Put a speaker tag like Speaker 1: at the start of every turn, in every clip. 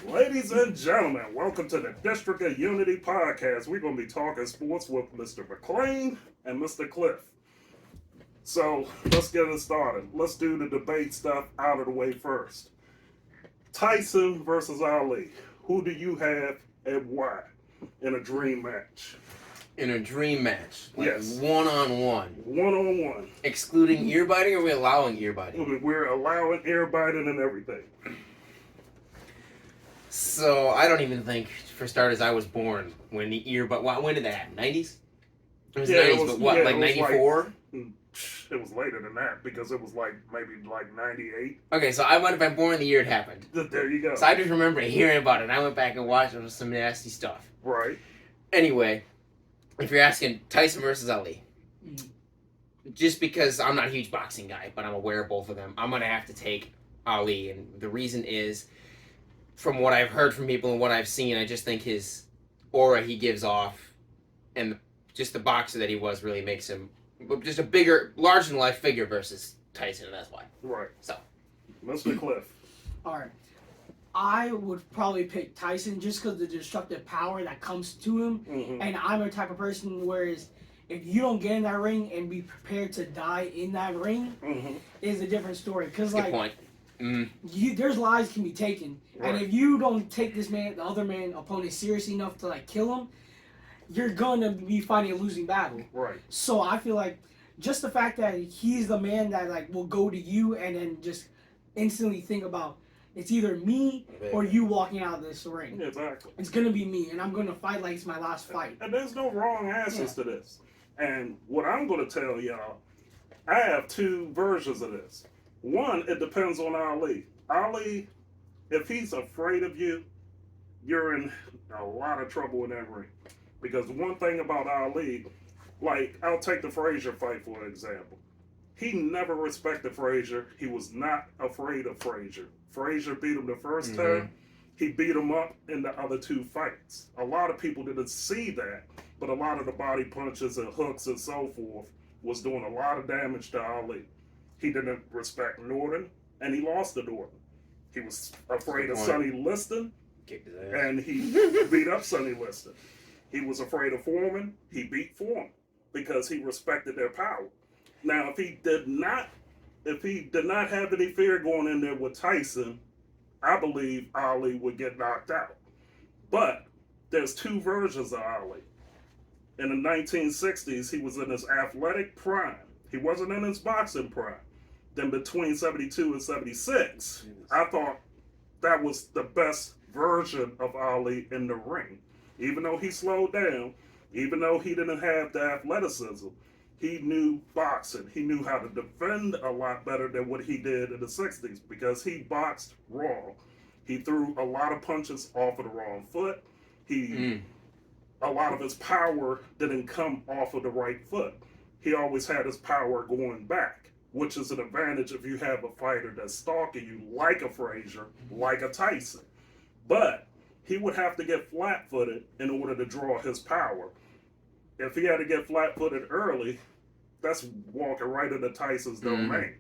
Speaker 1: Ladies and gentlemen, welcome to the District of Unity podcast. We're going to be talking sports with Mr. Mclain and Mr. Cliff. So let's get it started. Let's do the debate stuff out of the way first. Tyson versus Ali. Who do you have and why in a dream match?
Speaker 2: In a dream match? Like
Speaker 1: yes.
Speaker 2: One-on-one?
Speaker 1: One-on-one.
Speaker 2: Excluding ear biting, or are we allowing ear biting?
Speaker 1: We're allowing ear biting and everything.
Speaker 2: So, I don't even think, for starters, I was born when the ear but when did that happen? 90s? It was 90s, but what, like 94?
Speaker 1: It was later than that, because it was maybe 98.
Speaker 2: Okay, so I might have been born the year it happened.
Speaker 1: There you go.
Speaker 2: So I just remember hearing about it, and I went back and watched it. It was some nasty stuff.
Speaker 1: Right.
Speaker 2: Anyway, if you're asking Tyson versus Ali, just because I'm not a huge boxing guy, but I'm aware of both of them, I'm going to have to take Ali, and the reason is, from what I've heard from people and what I've seen, I just think his aura he gives off and just the boxer that he was really makes him just a bigger, larger-than-life figure versus Tyson, and that's why.
Speaker 1: Right.
Speaker 2: So,
Speaker 1: Mr. Cliff.
Speaker 3: All right. I would probably pick Tyson just because of the destructive power that comes to him.
Speaker 1: Mm-hmm.
Speaker 3: And I'm a type of person whereas if you don't get in that ring and be prepared to die in that ring, is a different story. Because,
Speaker 2: good point.
Speaker 3: There's lives can be taken,
Speaker 1: right.
Speaker 3: and if you don't take this man, the other man, opponent seriously enough to kill him, you're gonna be fighting a losing battle.
Speaker 1: Right.
Speaker 3: So I feel like just the fact that he's the man that will go to you and then just instantly think about it's either me or you walking out of this ring.
Speaker 1: Exactly.
Speaker 3: It's gonna be me, and I'm gonna fight like it's my last fight.
Speaker 1: And there's no wrong answers to this. And what I'm gonna tell y'all, I have two versions of this. One, it depends on Ali. Ali, if he's afraid of you, you're in a lot of trouble in that ring. Because one thing about Ali, I'll take the Frazier fight for example. He never respected Frazier. He was not afraid of Frazier. Frazier beat him the first time. He beat him up in the other two fights. A lot of people didn't see that, but a lot of the body punches and hooks and so forth was doing a lot of damage to Ali. He didn't respect Norton, and he lost to Norton. He was afraid of Sonny Liston, and he beat up Sonny Liston. He was afraid of Foreman. He beat Foreman because he respected their power. Now, if he did not have any fear going in there with Tyson, I believe Ali would get knocked out. But there's two versions of Ali. In the 1960s, he was in his athletic prime. He wasn't in his boxing prime. Then between 72 and 76, I thought that was the best version of Ali in the ring. Even though he slowed down, even though he didn't have the athleticism, he knew boxing. He knew how to defend a lot better than what he did in the 60s because he boxed wrong. He threw a lot of punches off of the wrong foot. A lot of his power didn't come off of the right foot. He always had his power going back, which is an advantage if you have a fighter that's stalking you like a Frazier, like a Tyson. But he would have to get flat-footed in order to draw his power. If he had to get flat-footed early, that's walking right into Tyson's domain.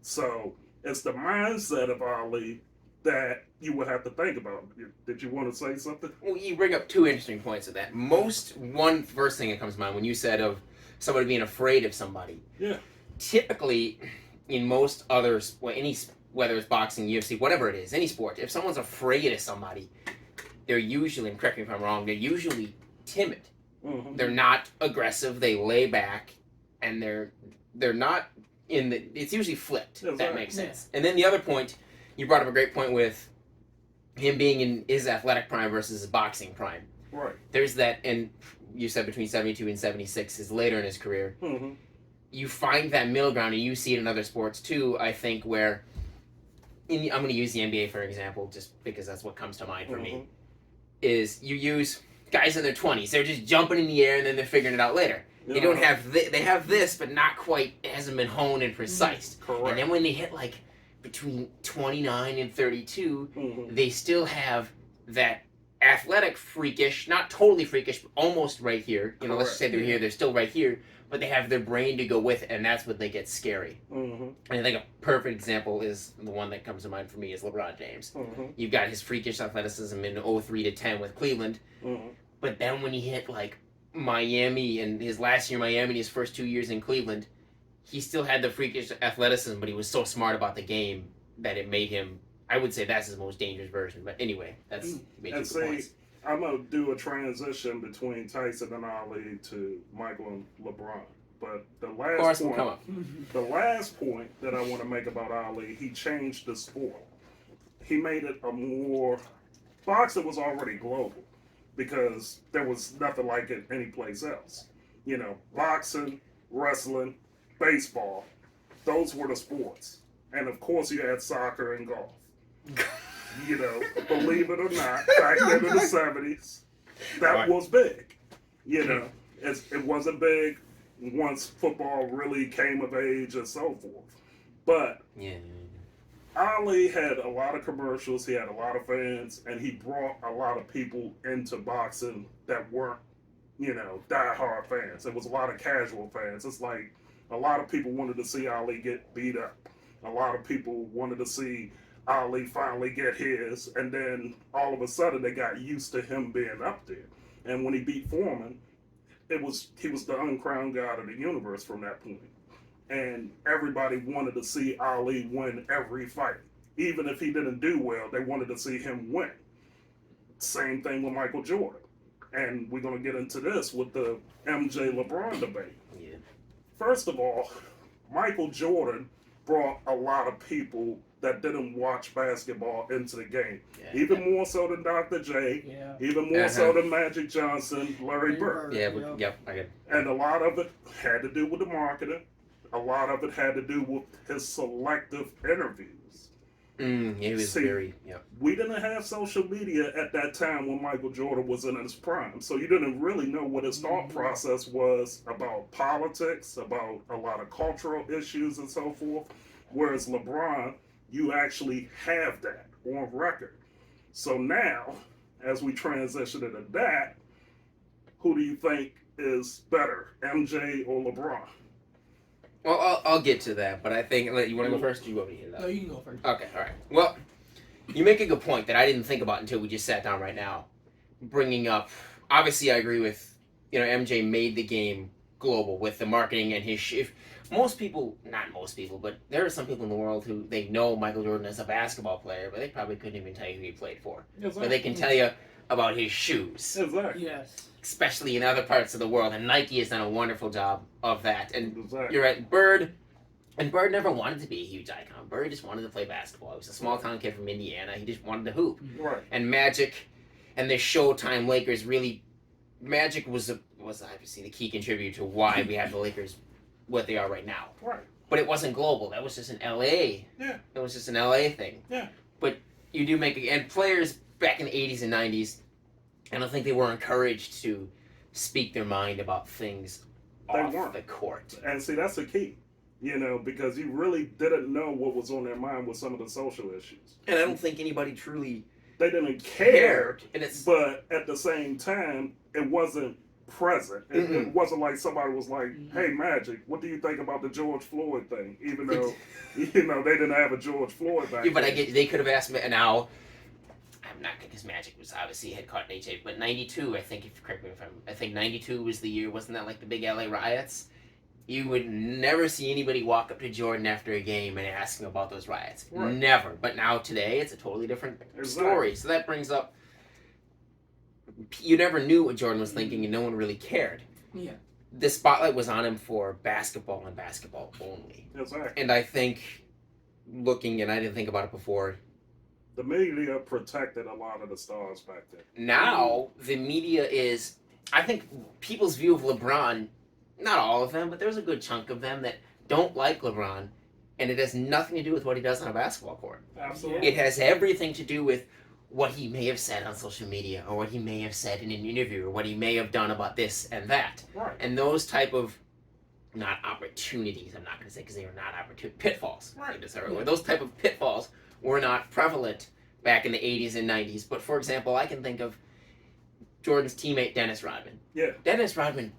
Speaker 1: So it's the mindset of Ali that you would have to think about. Did you want to say something?
Speaker 2: Well, you bring up two interesting points of that. First thing that comes to mind when you said of somebody being afraid of somebody.
Speaker 1: Yeah.
Speaker 2: Typically, in most others, whether it's boxing, UFC, whatever it is, any sport, if someone's afraid of somebody, they're usually, and correct me if I'm wrong, they're usually timid. They're not aggressive. They lay back, and they're not in the. It's usually flipped. If that makes sense. And then the other point, you brought up a great point with him being in his athletic prime versus his boxing prime.
Speaker 1: Right.
Speaker 2: There's that, and you said between 72 and 76 is later in his career. You find that middle ground, and you see it in other sports too, I think, where I'm going to use the NBA for example, just because that's what comes to mind for
Speaker 1: Mm-hmm.
Speaker 2: me. Is you use guys in their 20s. They're just jumping in the air and then they're figuring it out later. They don't have they have this, but not quite. It hasn't been honed and precise.
Speaker 1: Correct.
Speaker 2: And then when they hit like between 29 and 32,
Speaker 1: Mm-hmm.
Speaker 2: they still have that athletic freakish, not totally freakish, but almost right here. You know, let's just say they're here, they're still right here, but they have their brain to go with it, and that's when they get scary.
Speaker 1: Mm-hmm.
Speaker 2: And I think a perfect example is the one that comes to mind for me is LeBron James.
Speaker 1: Mm-hmm.
Speaker 2: You've got his freakish athleticism in 03 to 10 with Cleveland,
Speaker 1: Mm-hmm.
Speaker 2: but then when he hit like Miami and his last year in Miami and his first 2 years in Cleveland, he still had the freakish athleticism, but he was so smart about the game that it made him, I would say that's his most dangerous version. But anyway, that's made
Speaker 1: And
Speaker 2: two good points.
Speaker 1: see, I'm gonna do a transition between Tyson and Ali to Michael and LeBron. But the
Speaker 2: Of course,
Speaker 1: last
Speaker 2: we'll
Speaker 1: point,
Speaker 2: come up.
Speaker 1: the last point that I want to make about Ali, he changed the sport. He made it a more boxing was already global because there was nothing like it anyplace else. You know, boxing, wrestling, baseball, those were the sports. And of course, you had soccer and golf. You know, believe it or not, back then in the 70s, that
Speaker 2: Right.
Speaker 1: was big. You know, it wasn't big once football really came of age and so forth. But
Speaker 2: Yeah.
Speaker 1: Ali had a lot of commercials, he had a lot of fans, and he brought a lot of people into boxing that weren't, you know, diehard fans. It was a lot of casual fans. It's like a lot of people wanted to see Ali get beat up. A lot of people wanted to see Ali finally get his, and then all of a sudden they got used to him being up there. And when he beat Foreman, he was the uncrowned god of the universe from that point. And everybody wanted to see Ali win every fight. Even if he didn't do well, they wanted to see him win. Same thing with Michael Jordan. And we're going to get into this with the MJ LeBron debate.
Speaker 2: Yeah.
Speaker 1: First of all, Michael Jordan brought a lot of people that didn't watch basketball into the game.
Speaker 2: Yeah.
Speaker 1: Even more so than Dr. J,
Speaker 3: Yeah.
Speaker 1: even more so than Magic Johnson, Larry Bird.
Speaker 2: Yeah. Yep. I get.
Speaker 1: And a lot of it had to do with the marketing. A lot of it had to do with his selective interviews.
Speaker 2: He was
Speaker 1: See,
Speaker 2: very. Yeah.
Speaker 1: We didn't have social media at that time when Michael Jordan was in his prime, so you didn't really know what his thought process was about politics, about a lot of cultural issues and so forth. Whereas LeBron, you actually have that on record. So now, as we transition into that, who do you think is better, MJ or LeBron?
Speaker 2: Well, I'll get to that, but I think you want to go first. Or you want me to hit that?
Speaker 3: No, you can go first.
Speaker 2: Okay, all right. Well, you make a good point that I didn't think about until we just sat down right now. Bringing up, obviously, I agree with, MJ made the game global with the marketing and his shift. Most people, not most people, but there are some people in the world who they know Michael Jordan as a basketball player, but they probably couldn't even tell you who he played for. But they can tell you about his shoes,
Speaker 1: Exactly.
Speaker 3: Yes.
Speaker 2: especially in other parts of the world. And Nike has done a wonderful job of that. And
Speaker 1: Exactly.
Speaker 2: you're right, Bird never wanted to be a huge icon. Bird just wanted to play basketball. He was a small town kid from Indiana. He just wanted to hoop.
Speaker 1: Right.
Speaker 2: And Magic and the Showtime Lakers really, Magic was obviously the key contributor to why we have the Lakers what they are right now.
Speaker 1: Right.
Speaker 2: But it wasn't global. That was just an LA.
Speaker 1: Yeah.
Speaker 2: It was just an LA thing.
Speaker 1: Yeah.
Speaker 2: But you do make and players back in the 80s and 90s, I don't think they were encouraged to speak their mind about things
Speaker 1: They
Speaker 2: off
Speaker 1: weren't.
Speaker 2: the court.
Speaker 1: And see, that's the key, because you really didn't know what was on their mind with some of the social issues.
Speaker 2: And I don't think anybody truly
Speaker 1: They didn't care,
Speaker 2: cared. And it's
Speaker 1: but at the same time, it wasn't present. It wasn't like somebody was like, "Hey, Magic, what do you think about the George Floyd thing?" Even though, they didn't have a George Floyd back
Speaker 2: yeah, but
Speaker 1: then.
Speaker 2: they could have asked me now. I'm not because Magic was obviously had caught an HA, but '92, I think, if correct me if I think '92 was the year. Wasn't that like the big LA riots? You would never see anybody walk up to Jordan after a game and ask him about those riots.
Speaker 1: Right.
Speaker 2: Never. But now today, it's a totally different story. So that brings up. You never knew what Jordan was thinking, and no one really cared.
Speaker 3: Yeah.
Speaker 2: The spotlight was on him for basketball and basketball only.
Speaker 1: Exactly.
Speaker 2: And I think, looking, and I didn't think about it before,
Speaker 1: The media protected a lot of the stars back then.
Speaker 2: now the media is, I think people's view of LeBron, not all of them, but there's a good chunk of them that don't like LeBron, and it has nothing to do with what he does on a basketball court.
Speaker 1: Absolutely.
Speaker 2: It has everything to do with what he may have said on social media, or what he may have said in an interview, or what he may have done about this and that.
Speaker 1: Right.
Speaker 2: And those type of, not opportunities, I'm not going to say because they were not pitfalls.
Speaker 1: Right.
Speaker 2: Those type of pitfalls were not prevalent back in the 80s and 90s. But for example, I can think of Jordan's teammate Dennis Rodman.
Speaker 1: Yeah.
Speaker 2: Dennis Rodman.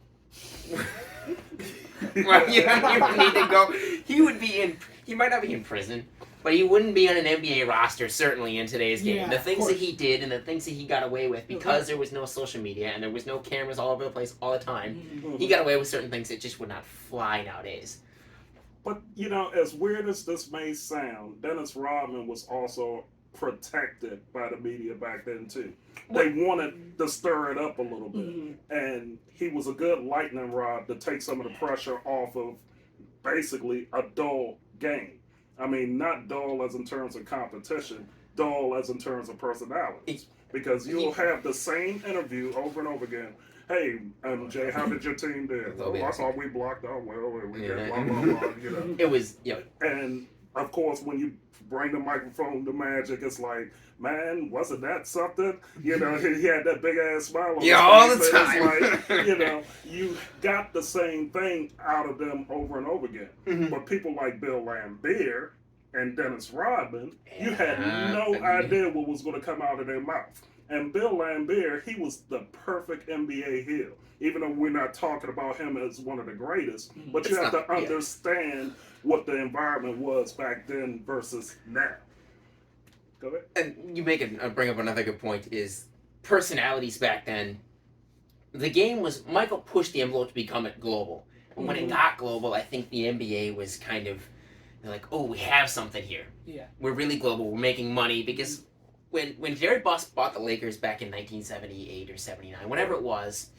Speaker 2: Well, you don't need to go. He would be in. He might not be in prison, but he wouldn't be on an NBA roster certainly in today's game.
Speaker 3: Yeah,
Speaker 2: The
Speaker 3: of
Speaker 2: things that
Speaker 3: course.
Speaker 2: he did and the things that he got away with because there was no social media and there was no cameras all over the place all the time.
Speaker 1: Mhm.
Speaker 2: He got away with certain things that just would not fly nowadays.
Speaker 1: But, as weird as this may sound, Dennis Rodman was also protected by the media back then, too. They wanted to stir it up a little bit.
Speaker 3: Mhm.
Speaker 1: And he was a good lightning rod to take some of the pressure off of basically a dull game. I mean, not dull as in terms of competition, dull as in terms of personalities. Because you'll have the same interview over and over again. Hey, Jay, how did your team do? Oh, I saw we blocked out well, and we did blah, blah, blah,
Speaker 2: It was,
Speaker 1: And, of course, when you bring the microphone to Magic, it's like, man, wasn't that something? He had that big-ass smile on his
Speaker 2: all the
Speaker 1: face.
Speaker 2: time.
Speaker 1: It's like, you got the same thing out of them over and over again.
Speaker 2: Mhm.
Speaker 1: But people like Bill Laimbeer and Dennis Rodman, you had
Speaker 2: Yeah.
Speaker 1: no idea what was going to come out of their mouth. And Bill Laimbeer, he was the perfect NBA heel. Even though we're not talking about him as one of the greatest, but you have to understand what the environment was back then versus now. Go ahead.
Speaker 2: And you bring up another good point is personalities back then. The game was, Michael pushed the envelope to become it global. And when it got global, I think the NBA was kind of, they're like, oh, we have something here.
Speaker 3: Yeah.
Speaker 2: We're really global. We're making money because when Jerry Buss bought the Lakers back in 1978 or 79, whatever it was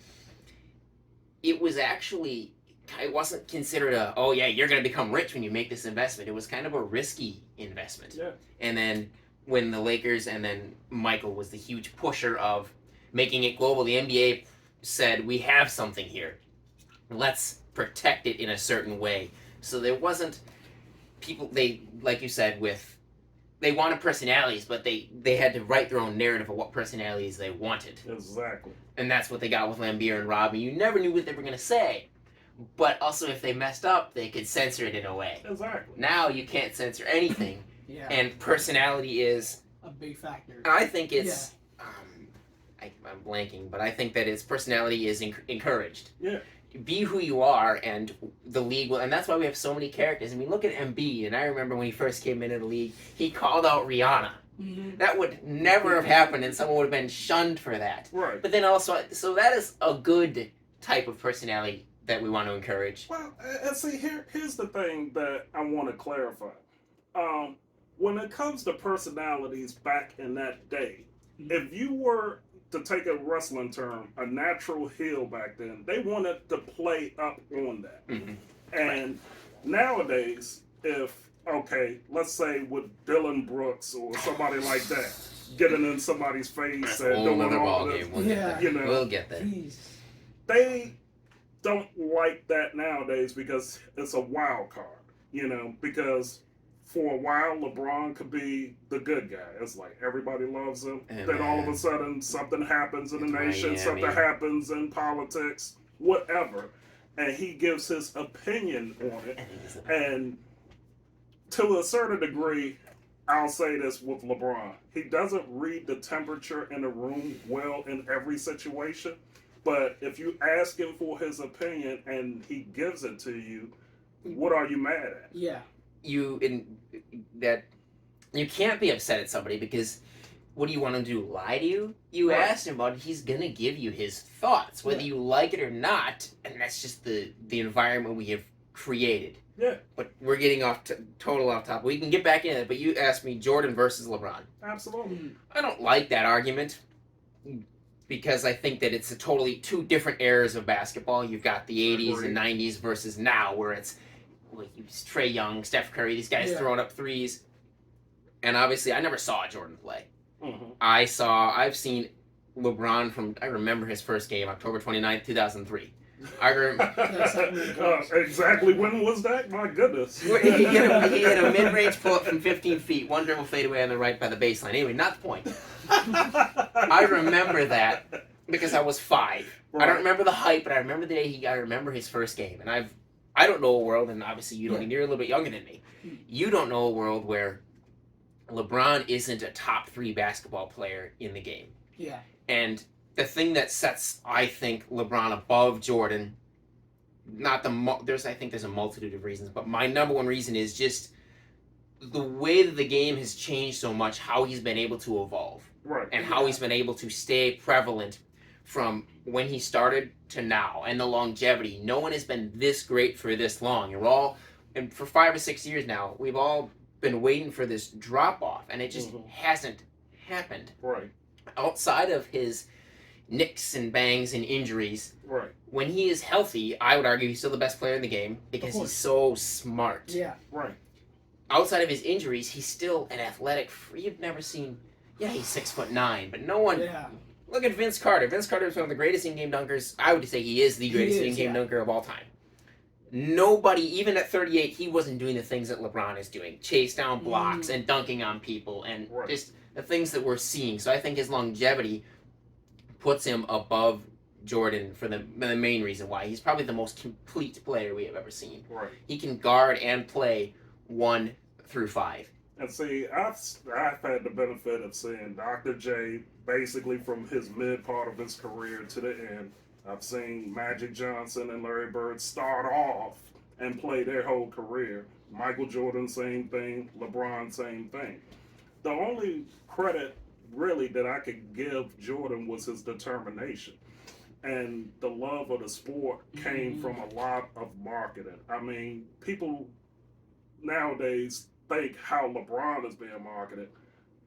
Speaker 2: actually, it wasn't considered you're going to become rich when you make this investment. It was kind of a risky investment.
Speaker 1: Yeah.
Speaker 2: And then when the Lakers and then Michael was the huge pusher of making it global, the NBA said, we have something here. Let's protect it in a certain way. So there wasn't people, like you said, they wanted personalities, but they had to write their own narrative of what personalities they wanted.
Speaker 1: Exactly.
Speaker 2: And that's what they got with Laimbeer and Rodman. You never knew what they were going to say. But also, if they messed up, they could censor it in a way.
Speaker 1: Exactly.
Speaker 2: Now you can't censor anything.
Speaker 3: Yeah.
Speaker 2: And personality is
Speaker 3: A big factor.
Speaker 2: I think it's I'm blanking, but I think that its personality is encouraged.
Speaker 1: Yeah.
Speaker 2: Be who you are, and the league will, and that's why we have so many characters. I mean, look at Embiid, and I remember when he first came into the league, he called out Rihanna.
Speaker 3: Mhm.
Speaker 2: That would never have happened, and someone would have been shunned for that.
Speaker 1: Right.
Speaker 2: But then also, so that is a good type of personality that we want to encourage.
Speaker 1: Well, and see, here's the thing that I want to clarify. When it comes to personalities back in that day, if you were to take a wrestling term, a natural heel back then, they wanted to play up on that.
Speaker 2: Mm-hmm.
Speaker 1: And nowadays, let's say with Dylan Brooks or somebody like that, getting in somebody's face and doing all this,
Speaker 2: We'll get there. We'll get there.
Speaker 3: Jeez.
Speaker 1: they don't like that nowadays because it's a wild card, because for a while LeBron could be the good guy. It's like everybody loves him. Then all of a sudden something happens in the nation, something happens in politics, whatever, and he gives his opinion on it. And to a certain degree, I'll say this with LeBron. He doesn't read the temperature in the room well in every situation. But if you ask him for his opinion and he gives it to you, what are you mad at?
Speaker 3: Yeah.
Speaker 2: You can't be upset at somebody because what do you want him to do? Lie to you? You asked him about it, he's gonna give you his thoughts, whether you like it or not, and that's just the environment we have created.
Speaker 1: Yeah.
Speaker 2: But we're getting total off topic. We can get back in it, but you asked me Jordan versus LeBron.
Speaker 1: Absolutely.
Speaker 2: I don't like that argument because I think that it's totally two different eras of basketball. You've got the 80s and 90s versus now, where it's Trae Young, Steph Curry, these guys throwing up threes. And obviously, I never saw Jordan play.
Speaker 1: Mm-hmm.
Speaker 2: I've seen LeBron I remember his first game, October 29th, 2003. I remember.
Speaker 1: Exactly when was that? My goodness.
Speaker 2: He hit a mid-range pull-up from 15 feet, one dribble fadeaway on the right by the baseline. Anyway, not the point. I remember that because I was 5. Right. I don't remember the hype, but I remember the day I remember his first game. And I don't know a world, and obviously you don't, and you're a little bit younger than me. You don't know a world where LeBron isn't a top 3 basketball player in the game.
Speaker 3: Yeah.
Speaker 2: And the thing that sets, I think, LeBron above Jordan, I think there's a multitude of reasons, but my number one reason is just the way that the game has changed so much, how he's been able to evolve.
Speaker 1: Right.
Speaker 2: And how he's been able to stay prevalent from when he started to now, and the longevity. No one has been this great for this long. And for 5 or 6 years now, we've all been waiting for this drop-off, and it just hasn't happened.
Speaker 1: Right.
Speaker 2: Outside of his nicks and bangs and injuries,
Speaker 1: right.
Speaker 2: When he is healthy, I would argue he's still the best player in the game because he's so smart.
Speaker 3: Yeah.
Speaker 1: Right.
Speaker 2: Outside of his injuries, he's still an athletic. You've never seen. Yeah, he's 6'9", but no one.
Speaker 3: Yeah.
Speaker 2: Look at Vince Carter. Vince Carter is one of the greatest in-game dunkers. I would say he is the greatest in-game dunker of all time. Nobody, even at 38, he wasn't doing the things that LeBron is doing. Chase down blocks and dunking on people and just the things that we're seeing. So I think his longevity puts him above Jordan for the main reason why. He's probably the most complete player we have ever seen.
Speaker 1: Right.
Speaker 2: He can guard and play 1 through 5.
Speaker 1: And see, I've had the benefit of seeing Dr. J basically from his mid part of his career to the end. I've seen Magic Johnson and Larry Bird start off and play their whole career. Michael Jordan, same thing. LeBron, same thing. The only credit really that I could give Jordan was his determination. And the love of the sport came from a lot of marketing. I mean, people nowadays think how LeBron is being marketed.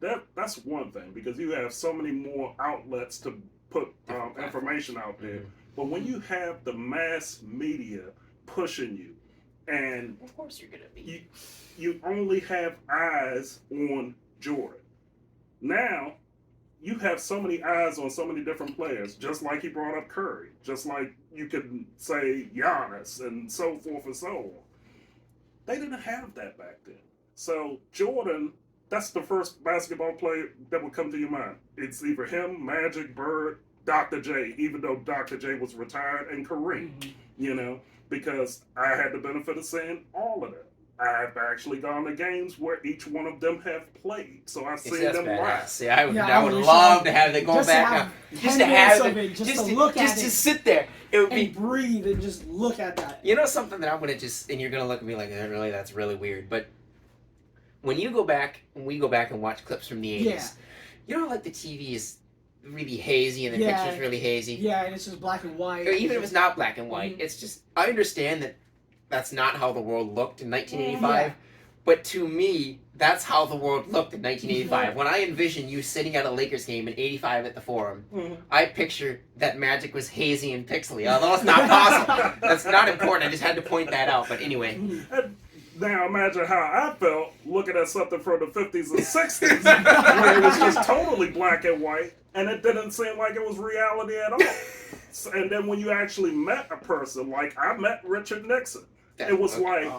Speaker 1: That's one thing, because you have so many more outlets to put information out there. But when you have the mass media pushing you, and
Speaker 2: of course you're gonna be,
Speaker 1: you only have eyes on Jordan. Now you have so many eyes on so many different players, just like he brought up Curry, just like you could say Giannis and so forth and so on. They didn't have that back then. So Jordan, that's the first basketball player that would come to your mind. It's either him, Magic, Bird, Dr. J, even though Dr. J was retired, and Kareem, because I had the benefit of seeing all of them. I've actually gone to games where each one of them have played, so I've seen them live.
Speaker 2: See, I would love to have them go back now, just to have
Speaker 3: it, just to look at it,
Speaker 2: to sit there. It would be
Speaker 3: breathe and just look at that.
Speaker 2: You know something that I'm gonna and you're gonna look at me like, really, that's really weird. But when we go back and watch clips from the 80s, you know, like the TV is really hazy and the picture's really hazy.
Speaker 3: Yeah, and it's just black and white.
Speaker 2: Or even if it's not black and white, it's just, I understand that that's not how the world looked in 1985, but to me, that's how the world looked in 1985. When I envision you sitting at a Lakers game in 85 at the Forum, I picture that Magic was hazy and pixely, although it's not possible. That's not important, I just had to point that out, but anyway.
Speaker 1: Now imagine how I felt looking at something from the 50s and 60s where it was just totally black and white, and it didn't seem like it was reality at all. And then when you actually met a person, like I met Richard Nixon, it was like,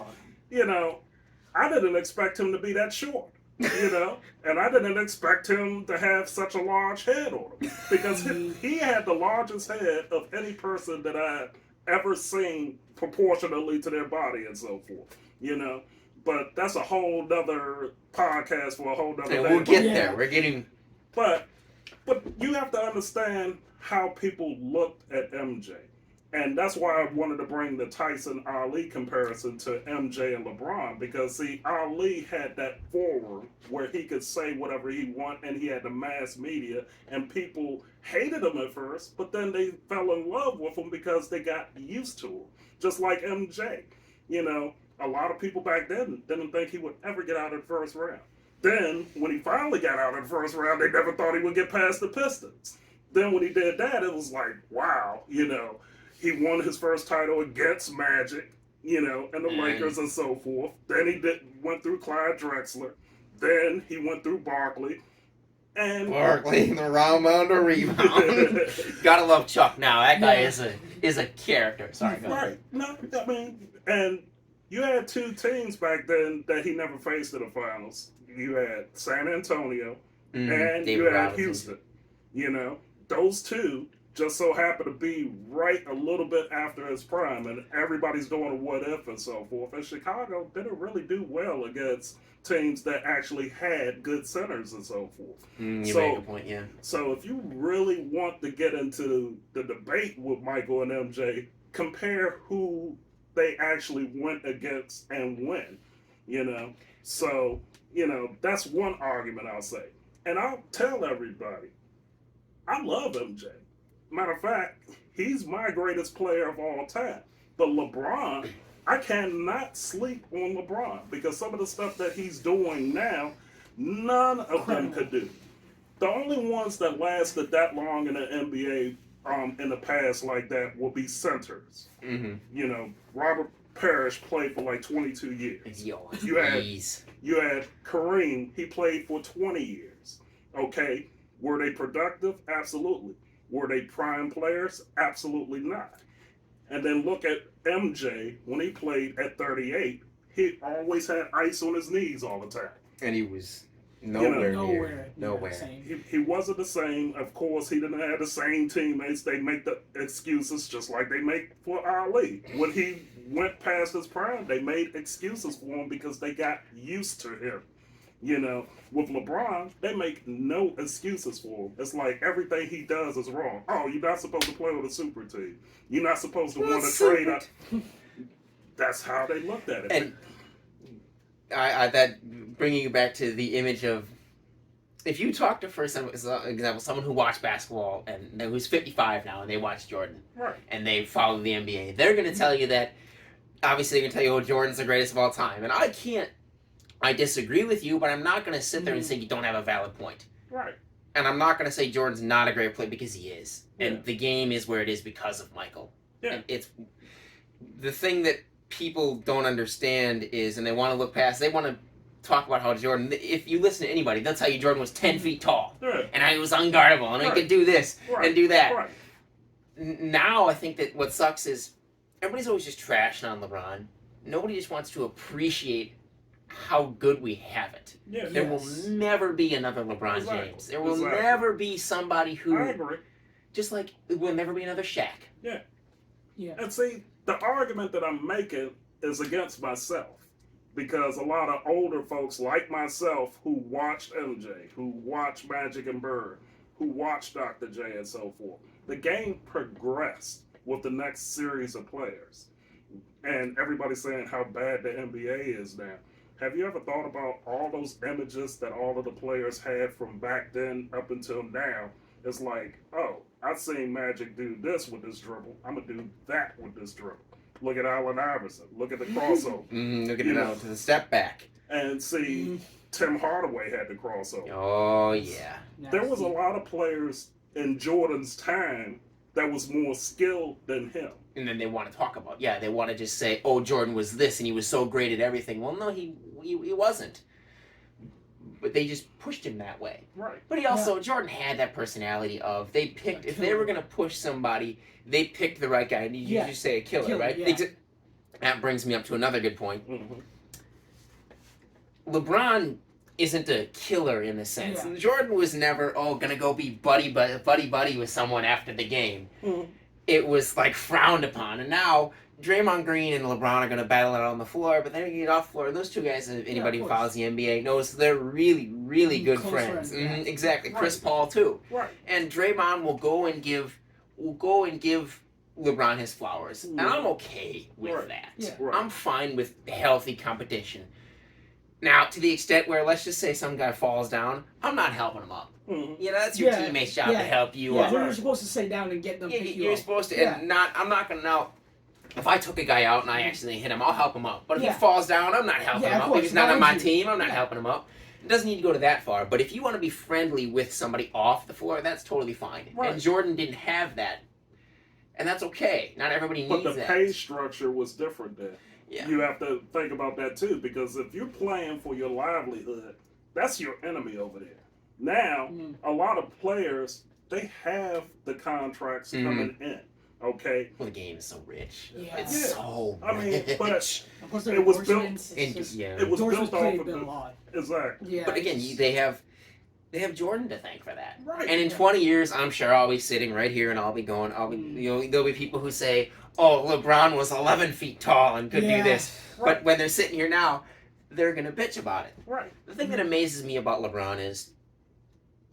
Speaker 1: I didn't expect him to be that short, and I didn't expect him to have such a large head on him, because he had the largest head of any person that I'd ever seen proportionally to their body and so forth. But that's a whole nother podcast for a whole nother day.
Speaker 2: We'll get there. We're getting...
Speaker 1: But you have to understand how people looked at MJ. And that's why I wanted to bring the Tyson-Ali comparison to MJ and LeBron. Because, see, Ali had that forum where he could say whatever he wanted, and he had the mass media. And people hated him at first, but then they fell in love with him because they got used to him. Just like MJ. A lot of people back then didn't think he would ever get out of the first round. Then, when he finally got out of the first round, they never thought he would get past the Pistons. Then when he did that, it was like, wow, he won his first title against Magic, and the Lakers and so forth. Then he went through Clyde Drexler. Then he went through Barkley. And
Speaker 2: Barkley, the round mound to rebound. Gotta love Chuck now. That guy is is a character. Sorry, go ahead.
Speaker 1: Right. No, I mean, and you had two teams back then that he never faced in the finals. You had San Antonio and
Speaker 2: David
Speaker 1: you had
Speaker 2: Robinson.
Speaker 1: Houston. You know, those two just so happen to be right a little bit after his prime, and everybody's doing a what if and so forth. And Chicago didn't really do well against teams that actually had good centers and so forth.
Speaker 2: You
Speaker 1: So-
Speaker 2: make a point, yeah.
Speaker 1: So if you really want to get into the debate with Michael and MJ, compare who they actually went against and when, you know. So, you know, that's one argument I'll say. And I'll tell everybody, I love MJ. Matter of fact, he's my greatest player of all time. But LeBron, I cannot sleep on LeBron because some of the stuff that he's doing now, none of them could do. The only ones that lasted that long in the NBA in the past like that will be centers.
Speaker 2: Mm-hmm.
Speaker 1: You know, Robert Parrish played for like 22 years.
Speaker 2: Yo,
Speaker 1: You had-
Speaker 2: jeez.
Speaker 1: You had Kareem, he played for 20 years. Okay, were they productive? Absolutely. Were they prime players? Absolutely not. And then look at MJ when he played at 38. He always had ice on his knees all the time.
Speaker 2: And he was nowhere near. Nowhere.
Speaker 3: Same.
Speaker 1: He wasn't the same. Of course, he didn't have the same teammates. They make the excuses just like they make for Ali. When he went past his prime, they made excuses for him because they got used to him. You know, with LeBron, they make no excuses for him. It's like everything he does is wrong. Oh, you're not supposed to play with a super team. You're not supposed to want to trade up. That's how they looked at it.
Speaker 2: And I that bringing you back to the image of, if you talk to, for example, someone who watched basketball and who's 55 now and they watch Jordan
Speaker 1: Right.
Speaker 2: and they follow the NBA, they're going to tell you that, obviously they're going to tell you, oh, Jordan's the greatest of all time. And I disagree with you, but I'm not going to sit there and say you don't have a valid point.
Speaker 1: Right.
Speaker 2: And I'm not going to say Jordan's not a great player because he is.
Speaker 1: Yeah.
Speaker 2: And the game is where it is because of Michael.
Speaker 1: Yeah.
Speaker 2: And it's the thing that people don't understand is, and they want to look past, they want to talk about how Jordan, if you listen to anybody, they'll tell you Jordan was 10 feet tall.
Speaker 1: Yeah.
Speaker 2: And he was unguardable, and he
Speaker 1: Right.
Speaker 2: could do this
Speaker 1: Right.
Speaker 2: and do that.
Speaker 1: Right.
Speaker 2: Now I think that what sucks is everybody's always just trashing on LeBron. Nobody just wants to appreciate how good we have it.
Speaker 1: Yeah.
Speaker 2: There will
Speaker 3: Yes.
Speaker 2: never be another LeBron
Speaker 1: Exactly.
Speaker 2: James. There will
Speaker 1: Exactly.
Speaker 2: never be somebody who,
Speaker 1: I agree.
Speaker 2: just like there will never be another Shaq.
Speaker 3: Yeah.
Speaker 1: And see, the argument that I'm making is against myself. Because a lot of older folks like myself who watched MJ, who watched Magic and Bird, who watched Dr. J and so forth, the game progressed with the next series of players. And everybody's saying how bad the NBA is now. Have you ever thought about all those images that all of the players had from back then up until now? It's like, oh, I've seen Magic do this with this dribble. I'm going to do that with this dribble. Look at Allen Iverson. Look at the crossover.
Speaker 2: Look at
Speaker 1: You
Speaker 2: it
Speaker 1: know.
Speaker 2: now to the step back.
Speaker 1: And see, Tim Hardaway had the crossover.
Speaker 2: Oh yeah.
Speaker 1: There was a lot of players in Jordan's time that was more skilled than him.
Speaker 2: And then they want to talk about, they want to just say, oh, Jordan was this and he was so great at everything. Well, no, he wasn't. But they just pushed him that way.
Speaker 1: Right.
Speaker 2: But he also, Jordan had that personality of, they picked, if they were going to push somebody, they picked the right guy. And you just say a killer, right?
Speaker 3: Yeah.
Speaker 2: That brings me up to another good point.
Speaker 1: Mm-hmm.
Speaker 2: LeBron isn't a killer in a sense.
Speaker 3: Yeah.
Speaker 2: Jordan was never, gonna go be buddy with someone after the game.
Speaker 1: Mm-hmm.
Speaker 2: It was like frowned upon. And now Draymond Green and LeBron are gonna battle it out on the floor, but then you get off the floor. Those two guys, if anybody who
Speaker 3: course.
Speaker 2: follows the NBA knows, they're really, really good
Speaker 3: Close
Speaker 2: friends.
Speaker 3: friends, yeah.
Speaker 2: Exactly. Chris
Speaker 1: Right.
Speaker 2: Paul too.
Speaker 1: Right.
Speaker 2: And Draymond will go and give LeBron his flowers. And I'm okay with
Speaker 1: Right.
Speaker 2: that.
Speaker 3: Yeah.
Speaker 1: Right.
Speaker 2: I'm fine with healthy competition. Now, to the extent where, let's just say some guy falls down, I'm not helping him up.
Speaker 1: Mm-hmm.
Speaker 2: You know, that's your
Speaker 3: Yeah,
Speaker 2: teammate's job to
Speaker 3: yeah,
Speaker 2: help you
Speaker 3: Yeah,
Speaker 2: up.
Speaker 3: you're supposed to sit down and get them.
Speaker 2: Yeah,
Speaker 3: pick you
Speaker 2: you're
Speaker 3: up.
Speaker 2: supposed to,
Speaker 3: Yeah.
Speaker 2: and I'm not gonna now. If I took a guy out and I accidentally hit him, I'll help him up. But if
Speaker 3: Yeah.
Speaker 2: he falls down, I'm not helping
Speaker 3: Yeah,
Speaker 2: him
Speaker 3: of
Speaker 2: up.
Speaker 3: course,
Speaker 2: If he's not
Speaker 3: why
Speaker 2: on my
Speaker 3: would you?
Speaker 2: team, I'm not
Speaker 3: Yeah.
Speaker 2: helping him up. It doesn't need to go to that far. But if you want to be friendly with somebody off the floor, that's totally fine.
Speaker 1: Right.
Speaker 2: And Jordan didn't have that, and that's okay. Not everybody
Speaker 1: But
Speaker 2: needs
Speaker 1: the
Speaker 2: that.
Speaker 1: pay structure was different then.
Speaker 2: Yeah.
Speaker 1: You have to think about that too, because if you're playing for your livelihood, that's your enemy over there. Now,
Speaker 3: Mm.
Speaker 1: a lot of players, they have the contracts coming in. Okay,
Speaker 2: Well, the game is so rich.
Speaker 3: Yeah.
Speaker 2: It's
Speaker 1: Yeah.
Speaker 2: so
Speaker 1: I mean,
Speaker 2: rich.
Speaker 1: but
Speaker 3: Of course, their
Speaker 1: It was built-
Speaker 3: endorsements, it's
Speaker 2: And,
Speaker 3: just-
Speaker 2: yeah.
Speaker 1: it was
Speaker 3: endorsements
Speaker 1: built
Speaker 3: play
Speaker 1: off
Speaker 3: a
Speaker 1: of
Speaker 3: bit a
Speaker 1: the
Speaker 3: lot.
Speaker 1: exactly.
Speaker 3: Yeah.
Speaker 2: But again,
Speaker 3: it's just-
Speaker 2: they have Jordan to thank for that.
Speaker 1: Right.
Speaker 2: And in 20 years, I'm sure I'll be sitting right here and I'll be going, there'll be people who say, oh, LeBron was 11 feet tall and could do
Speaker 3: Yeah.
Speaker 2: this. But when they're sitting here now, they're going to bitch about it.
Speaker 1: Right.
Speaker 2: The thing that amazes me about LeBron is,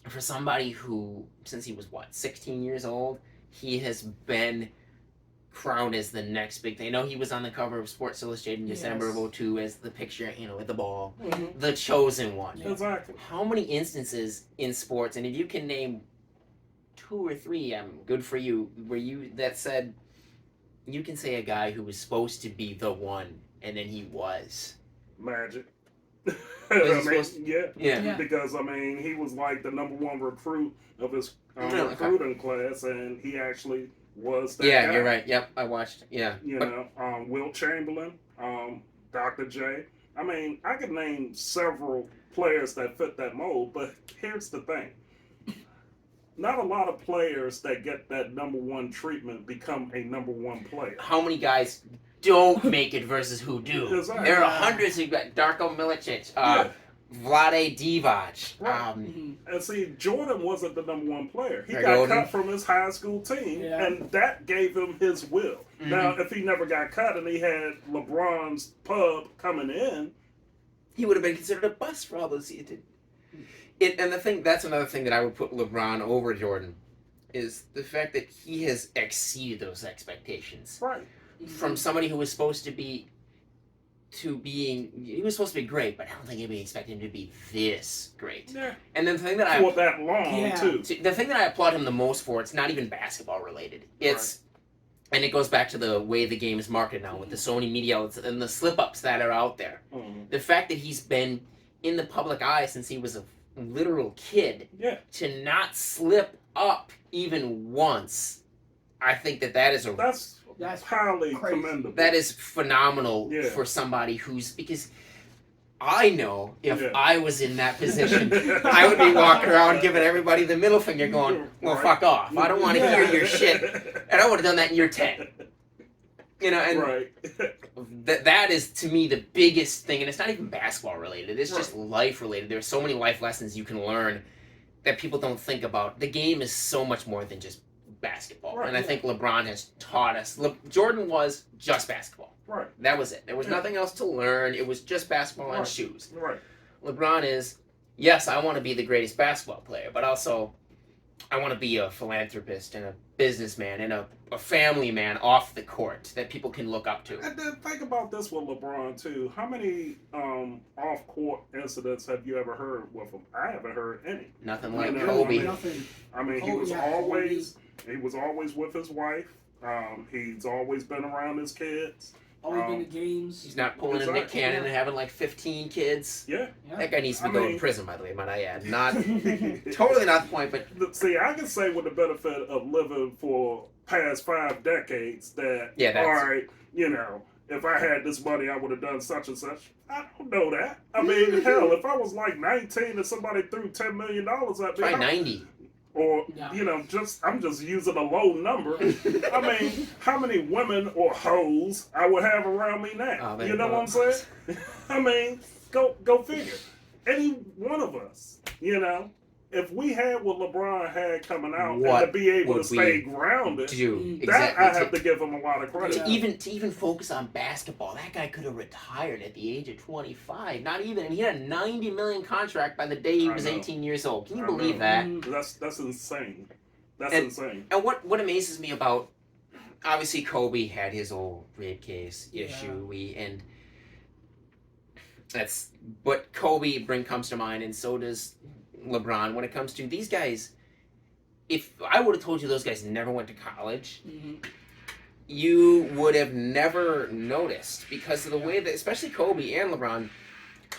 Speaker 2: for somebody who, since he was, 16 years old, he has been crowned as the next big thing. I know he was on the cover of Sports Illustrated in December of
Speaker 3: Yes.
Speaker 2: 2002 as the picture, with the ball.
Speaker 1: Mhm.
Speaker 2: The chosen one.
Speaker 3: Yeah.
Speaker 1: Exactly.
Speaker 2: How many instances in sports, and if you can name 2 or 3, good for you, where that said, you can say a guy who was supposed to be the one, and then he was.
Speaker 1: Magic.
Speaker 2: Was he
Speaker 1: I mean,
Speaker 2: supposed to-
Speaker 1: yeah.
Speaker 2: Yeah.
Speaker 1: Because I mean, he was like the number 1 recruit of his
Speaker 2: Really?
Speaker 1: recruiting class, and he actually was that
Speaker 2: Yeah,
Speaker 1: guy.
Speaker 2: you're right. Yep, I watched. Yeah.
Speaker 1: You know, Wilt Chamberlain, Dr. J. I mean, I could name several players that fit that mold, but here's the thing. Not a lot of players that get that number 1 treatment become a number 1 player.
Speaker 2: How many guys don't make it versus who do?
Speaker 1: Exactly.
Speaker 2: There are hundreds who got Darko Milicic,
Speaker 1: Yeah.
Speaker 2: Vlade Divac.
Speaker 1: Right.
Speaker 3: Mhm.
Speaker 1: And see, Jordan wasn't the number 1 player. He
Speaker 2: Greg
Speaker 1: got
Speaker 2: Oden.
Speaker 1: cut from his high school team,
Speaker 3: Yeah.
Speaker 1: and that gave him his will.
Speaker 2: Mhm.
Speaker 1: Now, if he never got cut and he had LeBron's pub coming in,
Speaker 2: He would have been considered a bust for all those years. That's another thing that I would put LeBron over Jordan, is the fact that he has exceeded those expectations.
Speaker 1: right?
Speaker 2: From somebody who was supposed to be he was supposed to be great, but I don't think anybody expected him to be this great.
Speaker 1: Yeah.
Speaker 2: And then the thing that
Speaker 1: For that long,
Speaker 3: Yeah.
Speaker 1: too.
Speaker 2: the thing that I applaud him the most for, it's not even basketball related. It's and it goes back to the way the game is marketed now with the so many media outlets and the slip ups that are out there.
Speaker 1: Mhm.
Speaker 2: The fact that he's been in the public eye since he was a literal kid,
Speaker 1: Yeah.
Speaker 2: to not slip up even once, I think that is
Speaker 3: That's
Speaker 1: highly
Speaker 3: crazy.
Speaker 1: commendable.
Speaker 2: that is phenomenal
Speaker 1: Yeah.
Speaker 2: for somebody because I know if
Speaker 1: Yeah.
Speaker 2: I was in that position, I would be walking around giving everybody the middle finger going, well,
Speaker 1: Right.
Speaker 2: fuck off. I don't want to
Speaker 3: Yeah.
Speaker 2: hear your shit. And I would have done that in year 10. And
Speaker 1: Right.
Speaker 2: that is, to me, the biggest thing. And it's not even basketball related. It's
Speaker 1: Right.
Speaker 2: just life related. There's so many life lessons you can learn that people don't think about. The game is so much more than just basketball.
Speaker 1: Right,
Speaker 2: and I
Speaker 1: yeah.
Speaker 2: think LeBron has taught us. Jordan was just basketball.
Speaker 1: Right.
Speaker 2: That was it. There was
Speaker 1: Yeah.
Speaker 2: nothing else to learn. It was just basketball and
Speaker 1: Right.
Speaker 2: shoes.
Speaker 1: Right.
Speaker 2: LeBron is, yes, I want to be the greatest basketball player, but also I want to be a philanthropist and a businessman and a family man off the court that people can look up to.
Speaker 1: And then think about this with LeBron too. How many off-court incidents have you ever heard with him? I haven't heard any.
Speaker 2: Nothing
Speaker 1: You
Speaker 2: like
Speaker 1: know,
Speaker 2: Kobe.
Speaker 3: Nothing.
Speaker 1: I mean, he
Speaker 3: Oh,
Speaker 1: was
Speaker 3: yeah,
Speaker 1: always with his wife. He's always been around his kids.
Speaker 3: Always been to games.
Speaker 2: He's not pulling a Nick
Speaker 1: Exactly,
Speaker 2: Cannon
Speaker 3: yeah.
Speaker 2: and having like 15 kids.
Speaker 1: Yeah.
Speaker 2: That guy needs to be
Speaker 1: I
Speaker 2: going
Speaker 1: mean-
Speaker 2: to prison, by the way, might I add. Not totally not the point, but
Speaker 1: See, I can say with the benefit of living for past 5 decades that,
Speaker 2: Yeah, that's-
Speaker 1: all right, if I had this money, I would have done such and such. I don't know that. I mean, hell, if I was like 19 and somebody threw $10 million at me,
Speaker 2: probably 90.
Speaker 1: or
Speaker 3: Yeah.
Speaker 1: I'm just using a low number. I mean, how many women or hoes I would have around me now?
Speaker 2: Oh, man,
Speaker 1: You know what I'm
Speaker 2: well.
Speaker 1: saying? I mean, go figure. Any one of us, if we had what LeBron had coming out
Speaker 2: What
Speaker 1: and to be able to
Speaker 2: would
Speaker 1: stay
Speaker 2: we
Speaker 1: grounded,
Speaker 2: Do
Speaker 1: that I
Speaker 2: exactly.
Speaker 1: have to give him a lot of credit.
Speaker 3: Yeah.
Speaker 2: To even focus on basketball, that guy could have retired at the age of 25. Not even, and he had a $90 million contract by the day he
Speaker 1: I
Speaker 2: was
Speaker 1: know.
Speaker 2: 18 years old. Can you
Speaker 1: I
Speaker 2: believe
Speaker 1: know.
Speaker 2: that?
Speaker 3: Mm.
Speaker 1: That's insane. That's
Speaker 2: And-
Speaker 1: insane.
Speaker 2: And what amazes me about, obviously Kobe had his old rape case
Speaker 3: Yeah.
Speaker 2: issue, but Kobe comes to mind, and so does LeBron. When it comes to these guys, if I would have told you those guys never went to college,
Speaker 3: Mhm.
Speaker 2: you would have never noticed because of the way that, especially Kobe and LeBron,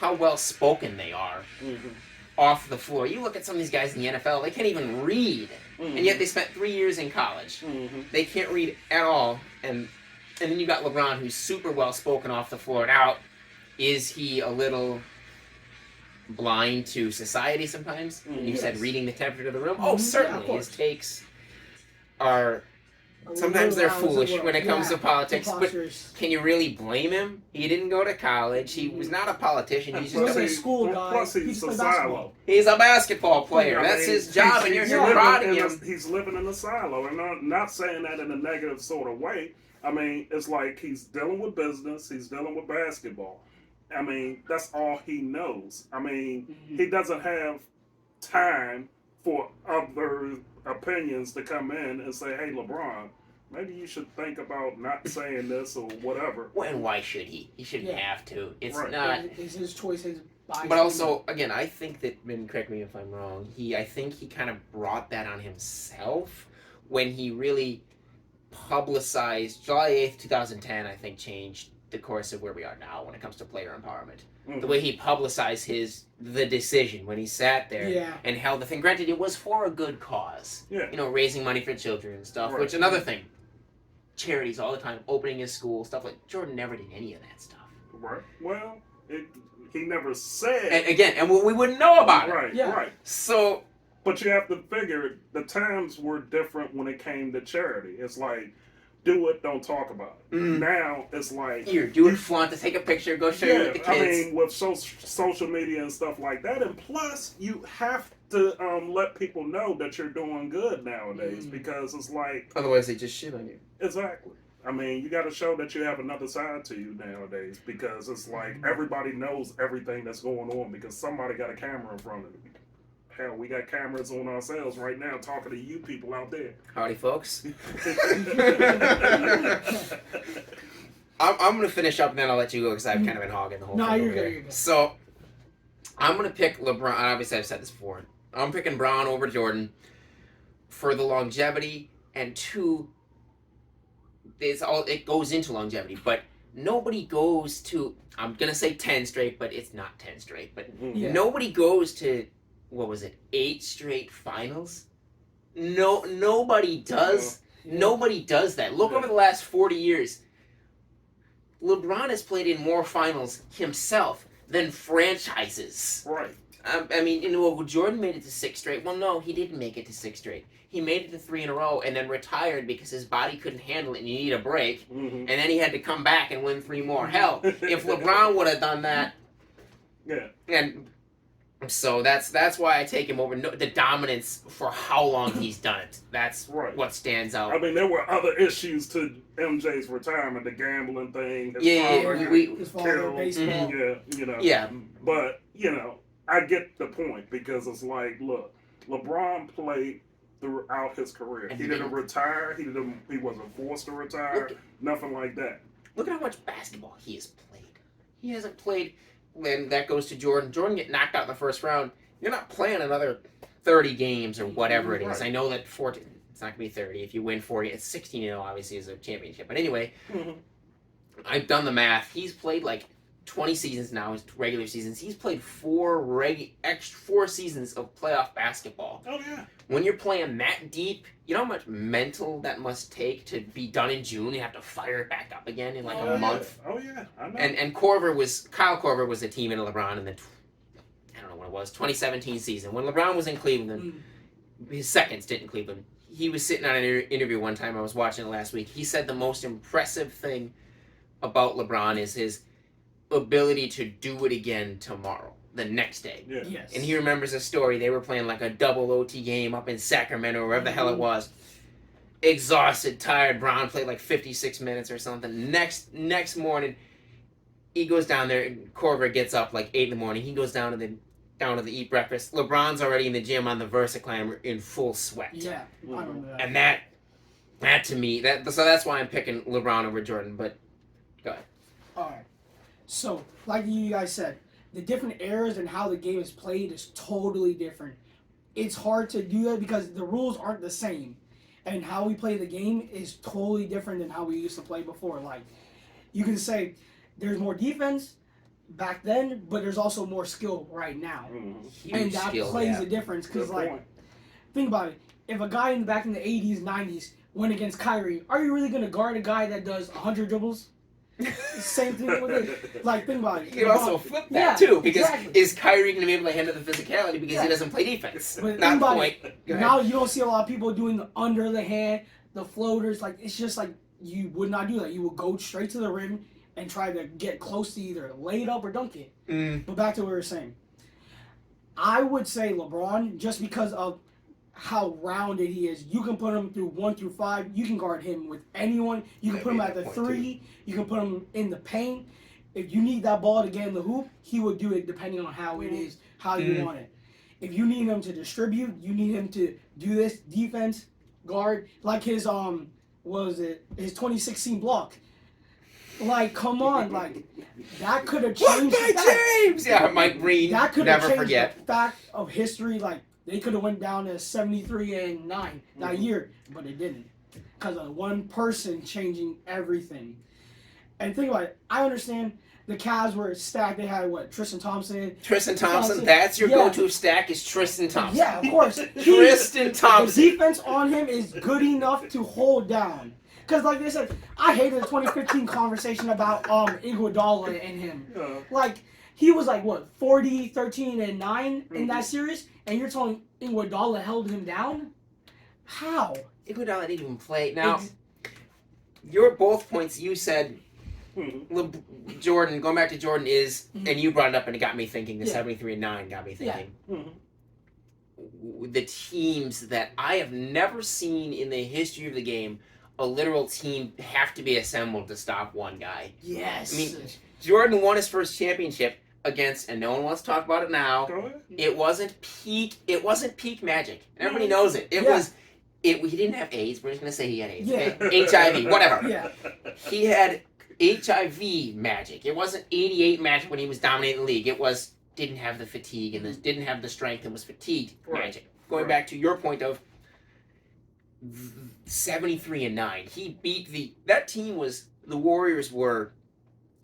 Speaker 2: how well spoken they are
Speaker 1: Mhm.
Speaker 2: off the floor. You look at some of these guys in the NFL; they can't even read, and yet they spent 3 years in college.
Speaker 1: Mhm.
Speaker 2: They can't read at all, and then you got LeBron, who's super well spoken off the floor. Now, is he a little blind to society sometimes? You said
Speaker 3: Yes.
Speaker 2: reading the temperature of the room.
Speaker 3: Mhm.
Speaker 2: Oh,
Speaker 3: Yeah,
Speaker 2: certainly.
Speaker 3: of course.
Speaker 2: His takes are Sometimes they're
Speaker 3: Little
Speaker 2: foolish
Speaker 3: rounds of
Speaker 2: when it comes to politics, but
Speaker 3: imposters.
Speaker 2: can you really blame him? He didn't go to college. He was not a politician. He's
Speaker 3: He was
Speaker 2: just
Speaker 3: a school guy.
Speaker 1: Plus,
Speaker 3: He
Speaker 1: he's
Speaker 3: just
Speaker 1: a
Speaker 3: played basketball.
Speaker 1: silo.
Speaker 2: he's a basketball player.
Speaker 1: I
Speaker 2: That's
Speaker 1: mean,
Speaker 2: his job, and you're
Speaker 1: he's
Speaker 2: so
Speaker 1: living
Speaker 2: proud of
Speaker 1: in
Speaker 2: him.
Speaker 1: he's living in a silo, and I'm not saying that in a negative sort of way. I mean, it's like he's dealing with business, he's dealing with basketball. I mean, that's all he knows. I mean, he doesn't have time for other opinions to come in and say, "Hey, LeBron, maybe you should think about not saying this or whatever."
Speaker 2: Well, and why should he? He shouldn't have to. It's
Speaker 1: Right.
Speaker 2: not.
Speaker 3: It's his choice, his bias.
Speaker 2: But also, again, I think that, and correct me if I'm wrong, I think he kind of brought that on himself when he really publicized July 8th, 2010, I think changed the course of where we are now when it comes to player empowerment.
Speaker 1: Mhm.
Speaker 2: The way he publicized the decision when he sat there
Speaker 3: Yeah.
Speaker 2: and held the thing. Granted, it was for a good cause.
Speaker 1: Yeah.
Speaker 2: You know, raising money for children and stuff,
Speaker 1: Right.
Speaker 2: which another thing. Charities all the time, opening his school, stuff like Jordan never did any of that stuff.
Speaker 1: Right. Well, he never said.
Speaker 2: And again, and we wouldn't know about it.
Speaker 1: Right.
Speaker 3: Yeah.
Speaker 1: Right.
Speaker 2: So
Speaker 1: But you have to figure the times were different when it came to charity. It's like, do it, don't talk about it.
Speaker 2: Mm.
Speaker 1: Now it's like,
Speaker 2: here, do it, flaunt to take a picture, go show you with the
Speaker 1: I
Speaker 2: kids.
Speaker 1: mean, with social media and stuff like that, and plus you have to let people know that you're doing good nowadays because it's like,
Speaker 2: Otherwise, they just shit on you.
Speaker 1: exactly. I mean, you got to show that you have another side to you nowadays because it's like everybody knows everything that's going on because somebody got a camera in front of them. Hell, we got cameras on ourselves right now talking to you people out there.
Speaker 2: Howdy, folks. I'm going to finish up and then I'll let you go because I've kind of been hogging the whole
Speaker 3: No,
Speaker 2: thing.
Speaker 3: you're
Speaker 2: over
Speaker 3: good,
Speaker 2: here.
Speaker 3: you're good.
Speaker 2: So, I'm going to pick LeBron. Obviously, I've said this before. I'm picking Brown over Jordan for the longevity and two, it goes into longevity, but nobody goes to, I'm going to say 10 straight, but it's not 10 straight, but
Speaker 3: Yeah.
Speaker 2: nobody goes to, what was it, 8 straight finals? Nobody does. Nobody does that. Look over the last 40 years. LeBron has played in more finals himself than franchises.
Speaker 1: Right.
Speaker 2: I mean, Jordan made it to 6 straight. Well, no, he didn't make it to 6 straight. He made it to 3 in a row and then retired because his body couldn't handle it and you need a break. And then he had to come back and win 3 more. Hell, if LeBron would have done that, and so that's why I take him over the dominance for how long he's done it. That's
Speaker 1: Right.
Speaker 2: what stands out.
Speaker 1: I mean, there were other issues to MJ's retirement, the gambling thing. His
Speaker 2: Yeah,
Speaker 1: father
Speaker 3: His father,
Speaker 1: killed,
Speaker 3: baseball.
Speaker 2: Yeah.
Speaker 1: But, I get the point because it's like, look, LeBron played throughout his career.
Speaker 2: And
Speaker 1: He
Speaker 2: he
Speaker 1: didn't
Speaker 2: didn't-
Speaker 1: retire. He wasn't forced to retire. Nothing like that.
Speaker 2: Look at how much basketball he has played. He hasn't played, and that goes to Jordan. Jordan get knocked out in the first round. You're not playing another 30 games or whatever it is.
Speaker 1: Right.
Speaker 2: I know that 14, it's not going to be 30. If you win 40, it's 16-0 obviously is a championship. But anyway, I've done the math. He's played like 20 seasons now, his regular seasons. He's played 4 seasons of playoff basketball.
Speaker 1: Oh, yeah.
Speaker 2: When you're playing that deep, you know how much mental that must take to be done in June? You have to fire it back up again in like a month.
Speaker 1: Oh, yeah. I know.
Speaker 2: And Kyle Korver was a teammate of LeBron in the, I don't know what it was, 2017 season. When LeBron was in Cleveland, his second stint in Cleveland, he was sitting on an interview one time, I was watching it last week. He said the most impressive thing about LeBron is his ability to do it again tomorrow, the next day.
Speaker 1: Yeah.
Speaker 3: Yes.
Speaker 2: And he remembers a story. They were playing like a double OT game up in Sacramento, or wherever the hell it was. Exhausted, tired. Brown played like 56 minutes or something. Next morning, he goes down there. And Korver gets up like 8 in the morning. He goes down to eat breakfast. LeBron's already in the gym on the VersaClimber in full sweat.
Speaker 3: Yeah, I remember that.
Speaker 2: And that to me, so that's why I'm picking LeBron over Jordan. But go ahead.
Speaker 3: All right. So, like you guys said, the different eras and how the game is played is totally different. It's hard to do that because the rules aren't the same. And how we play the game is totally different than how we used to play before. Like, you can say there's more defense back then, but there's also more skill right now. And that plays a difference because, like, think about it. If a guy back in the 80s, 90s went against Kyrie, are you really going to guard a guy that does 100 dribbles? Same thing with it. Like, think about it.
Speaker 2: You can also flip that too, because is Kyrie going to be able to handle the physicality because he doesn't play defense?
Speaker 3: But
Speaker 2: Not
Speaker 3: think
Speaker 2: the
Speaker 3: about
Speaker 2: point.
Speaker 3: it. Now you don't see a lot of people doing the under the hand, the floaters, like it's just like you would not do that. You would go straight to the rim and try to get close to either lay it up or dunk it. But back to what we were saying. I would say LeBron, just because of how rounded he is. You can put him through 1 through 5. You can guard him with anyone. You can put him at the 3. You can put him in the paint. If you need that ball to get in the hoop, he will do it depending on how it is, how you want it. If you need him to distribute, you need him to do this defense, guard, like his what was it? His 2016 block. Like, come on, like that could have changed.
Speaker 2: James, yeah, Mike Green.
Speaker 3: That could have
Speaker 2: never
Speaker 3: changed
Speaker 2: forget.
Speaker 3: the fact of history. Like they could have went down to 73-9 that year, but it didn't because of one person changing everything. And think about it. I understand the Cavs were stacked. They had what? Tristan Thompson.
Speaker 2: That's your go-to stack is Tristan Thompson.
Speaker 3: Yeah, of course.
Speaker 2: Tristan Thompson.
Speaker 3: The defense on him is good enough to hold down. Because, like they said, I hated the 2015 conversation about Iguodala and him.
Speaker 1: Yeah.
Speaker 3: Like, he was like, what, 40, 13, and 9 in that series? And you're telling Iguodala held him down? How?
Speaker 2: Iguodala didn't even play. Now, your both points you said, Jordan, going back to Jordan is, and you brought it up and it got me thinking, the 73-9 got me thinking. The teams that I have never seen in the history of the game, a literal team have to be assembled to stop one guy.
Speaker 3: Yes.
Speaker 2: I mean, Jordan won his first championship against, and no one wants to talk about it now. It wasn't peak Magic. Everybody knows it. He didn't have AIDS. We're just gonna say he had AIDS.
Speaker 3: Yeah.
Speaker 2: HIV, whatever.
Speaker 3: Yeah.
Speaker 2: He had HIV Magic. It wasn't 88 Magic when he was dominating the league. It was didn't have the fatigue and didn't have the strength and was fatigued Magic. Going back to your point of 73-9, he beat that team was the Warriors were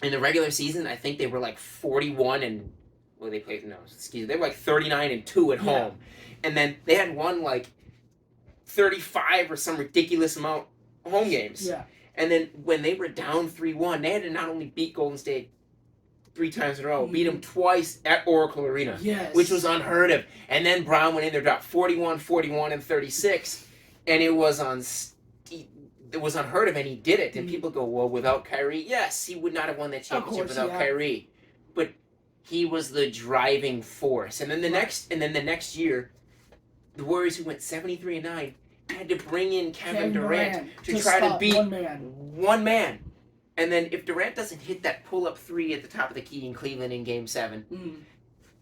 Speaker 2: in the regular season. I think they were like 41 and they were like 39-2 at home, and then they had won like 35 or some ridiculous amount home games.
Speaker 3: Yeah.
Speaker 2: And then when they were down 3-1, they had to not only beat Golden State 3 times in a row, beat them twice at Oracle Arena, which was unheard of. And then Brown went in there, dropped 41, 41, and 36, and it was unheard of, and he did it. And people go, well, without Kyrie, yes, he would not have won that championship without Kyrie, but he was the driving force. And then the next year, the Warriors, who went 73-9, had to bring in Kevin Durant to try to beat one man. And then if Durant doesn't hit that pull-up 3 at the top of the key in Cleveland in Game 7,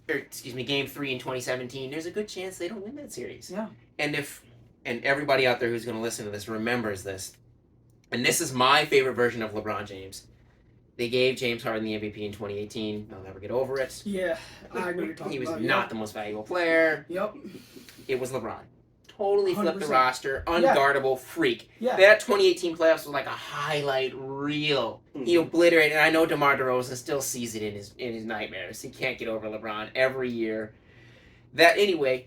Speaker 2: Game 3 in 2017, there's a good chance they don't win that series.
Speaker 3: Yeah.
Speaker 2: And everybody out there who's going to listen to this remembers this, and this is my favorite version of LeBron James. They gave James Harden the MVP in 2018. They'll never get over it.
Speaker 3: Yeah, I know you're talking
Speaker 2: about.
Speaker 3: He was
Speaker 2: not the most valuable player.
Speaker 3: Yep.
Speaker 2: It was LeBron. Totally flipped
Speaker 3: 100%.
Speaker 2: the roster. Unguardable freak.
Speaker 3: Yeah.
Speaker 2: That 2018 playoffs was like a highlight reel. He obliterated. And I know DeMar DeRozan still sees it in his nightmares. He can't get over LeBron every year. That anyway,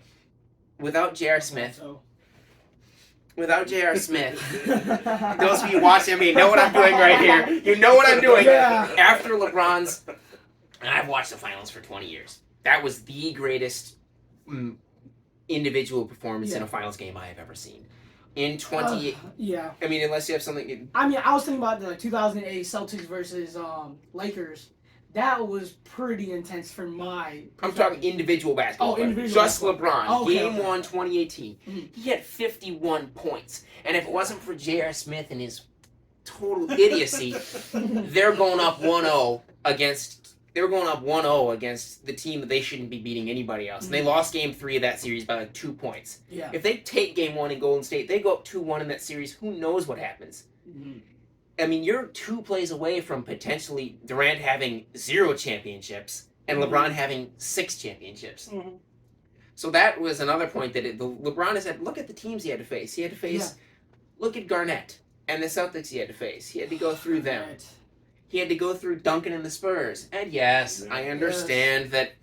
Speaker 2: without J.R. Smith. Those of you watching me know what I'm doing right here. You know what I'm doing.
Speaker 3: Yeah.
Speaker 2: After LeBron's, and I've watched the finals for 20 years. That was the greatest individual performance in a finals game I have ever seen. In 20... I mean, unless you have something...
Speaker 3: I mean, I was thinking about the 2008 Celtics versus Lakers. That was pretty intense for my...
Speaker 2: I'm talking individual basketball. Just LeBron. Game 1, 2018. He had 51 points. And if it wasn't for J.R. Smith and his total idiocy, they're going up 1-0 against... They were going up 1-0 against the team that they shouldn't be beating anybody else. And they lost Game 3 of that series by like 2 points.
Speaker 3: Yeah.
Speaker 2: If they take Game 1 in Golden State, they go up 2-1 in that series. Who knows what happens? I mean, you're 2 plays away from potentially Durant having 0 championships and LeBron having 6 championships. So that was another point that LeBron has had. Look at the teams he had to face. He had to face. Look at Garnett and the Celtics he had to face. He had to go through them. He had to go through Duncan and the Spurs. And yes, I understand that,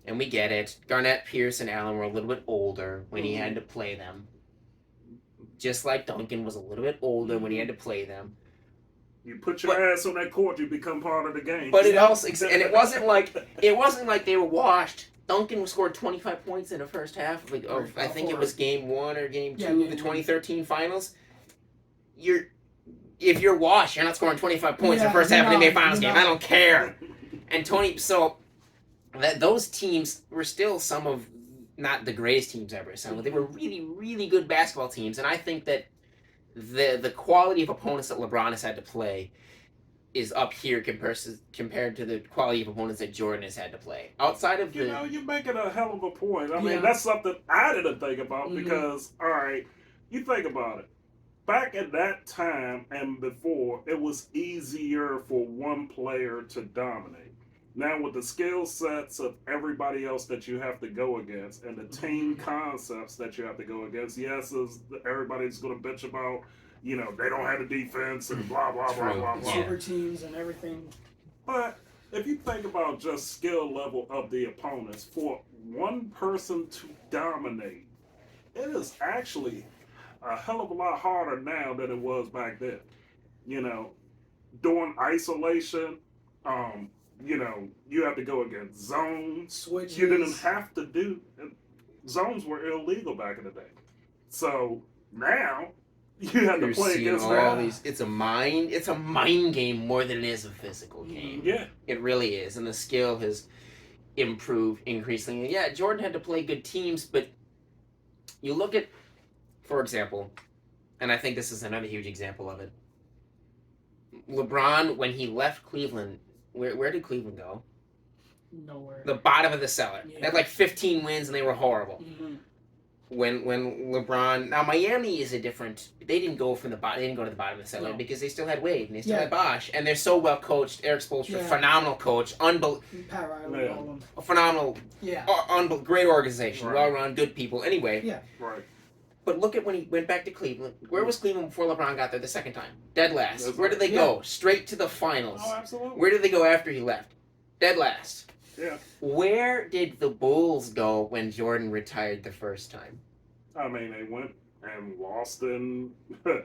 Speaker 2: and we get it. Garnett, Pierce, and Allen were a little bit older when he had to play them. Just like Duncan was a little bit older when he had to play them.
Speaker 1: You put your ass on that court, you become part of the game.
Speaker 2: But it also, and it wasn't like they were washed. Duncan scored 25 points in the first half of I think it was Game 1 or Game 2 of the 2013 finals. if you're washed, you're not scoring 25 points in the first half of the NBA Finals game. I don't care. And those teams were still some of not the greatest teams ever. So they were really, really good basketball teams. And I think that the quality of opponents that LeBron has had to play is up here compared to the quality of opponents that Jordan has had to play. Outside of
Speaker 1: you're making a hell of a point. I mean, that's something I didn't think about because, all right, you think about it. Back at that time and before, it was easier for one player to dominate. Now, with the skill sets of everybody else that you have to go against and the team concepts that you have to go against, yes, everybody's going to bitch about, they don't have the defense and blah, blah, blah, blah, blah.
Speaker 3: Super teams and everything.
Speaker 1: But if you think about just skill level of the opponents, for one person to dominate, it is actually a hell of a lot harder now than it was back then. Doing isolation, you have to go against zones.
Speaker 3: Switches.
Speaker 1: You didn't have to do zones were illegal back in the day. So now you have to play against
Speaker 2: all these. It's a mind game more than it is a physical game.
Speaker 1: Yeah,
Speaker 2: it really is, and the skill has improved increasingly. Yeah, Jordan had to play good teams, but you look at, for example, and I think this is another huge example of it. LeBron, when he left Cleveland, where did Cleveland go?
Speaker 3: Nowhere.
Speaker 2: The bottom of the cellar.
Speaker 3: Yeah.
Speaker 2: They had like 15 wins and they were horrible.
Speaker 3: Mm-hmm.
Speaker 2: When LeBron, now Miami is a different. They didn't go from the bottom. They didn't go to the bottom of the cellar because they still had Wade and they still had Bosh, and they're so well coached. Eric Spoelstra, phenomenal coach,
Speaker 3: Pat Riley, all of them.
Speaker 2: Phenomenal, great organization,
Speaker 1: Right.
Speaker 2: well run, good people. Anyway,
Speaker 1: right.
Speaker 2: But look at when he went back to Cleveland. Where was Cleveland before LeBron got there the second time? Dead last.
Speaker 1: That's
Speaker 2: Where did they go? Straight to the finals.
Speaker 1: Oh, absolutely.
Speaker 2: Where did they go after he left? Dead last.
Speaker 1: Yeah.
Speaker 2: Where did the Bulls go when Jordan retired the first time?
Speaker 1: I mean, they went and lost in I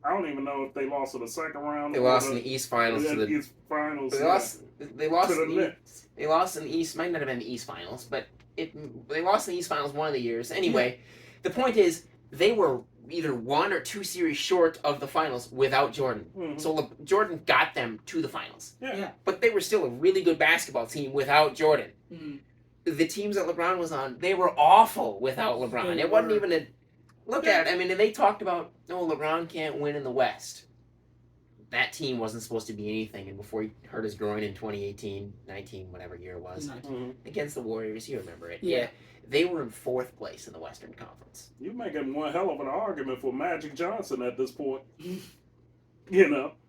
Speaker 1: don't even know if they lost in the second round.
Speaker 2: They lost in the East Finals to the
Speaker 1: East Finals.
Speaker 2: They lost
Speaker 1: to the Knicks.
Speaker 2: They lost in the East. Might not have been the East Finals, but they lost in the East Finals one of the years. Anyway, the point is they were either 1 or 2 series short of the finals without Jordan.
Speaker 1: Mm-hmm.
Speaker 2: So Jordan got them to the finals.
Speaker 1: Yeah.
Speaker 2: But they were still a really good basketball team without Jordan.
Speaker 3: Mm-hmm.
Speaker 2: The teams that LeBron was on, they were awful without LeBron. It wasn't even a look at it. I mean, they talked about, LeBron can't win in the West. That team wasn't supposed to be anything, and before he hurt his groin in 2018, 19, whatever year it was, against the Warriors, you remember it. Yeah. They were in 4th place in the Western Conference.
Speaker 1: You're making one hell of an argument for Magic Johnson at this point.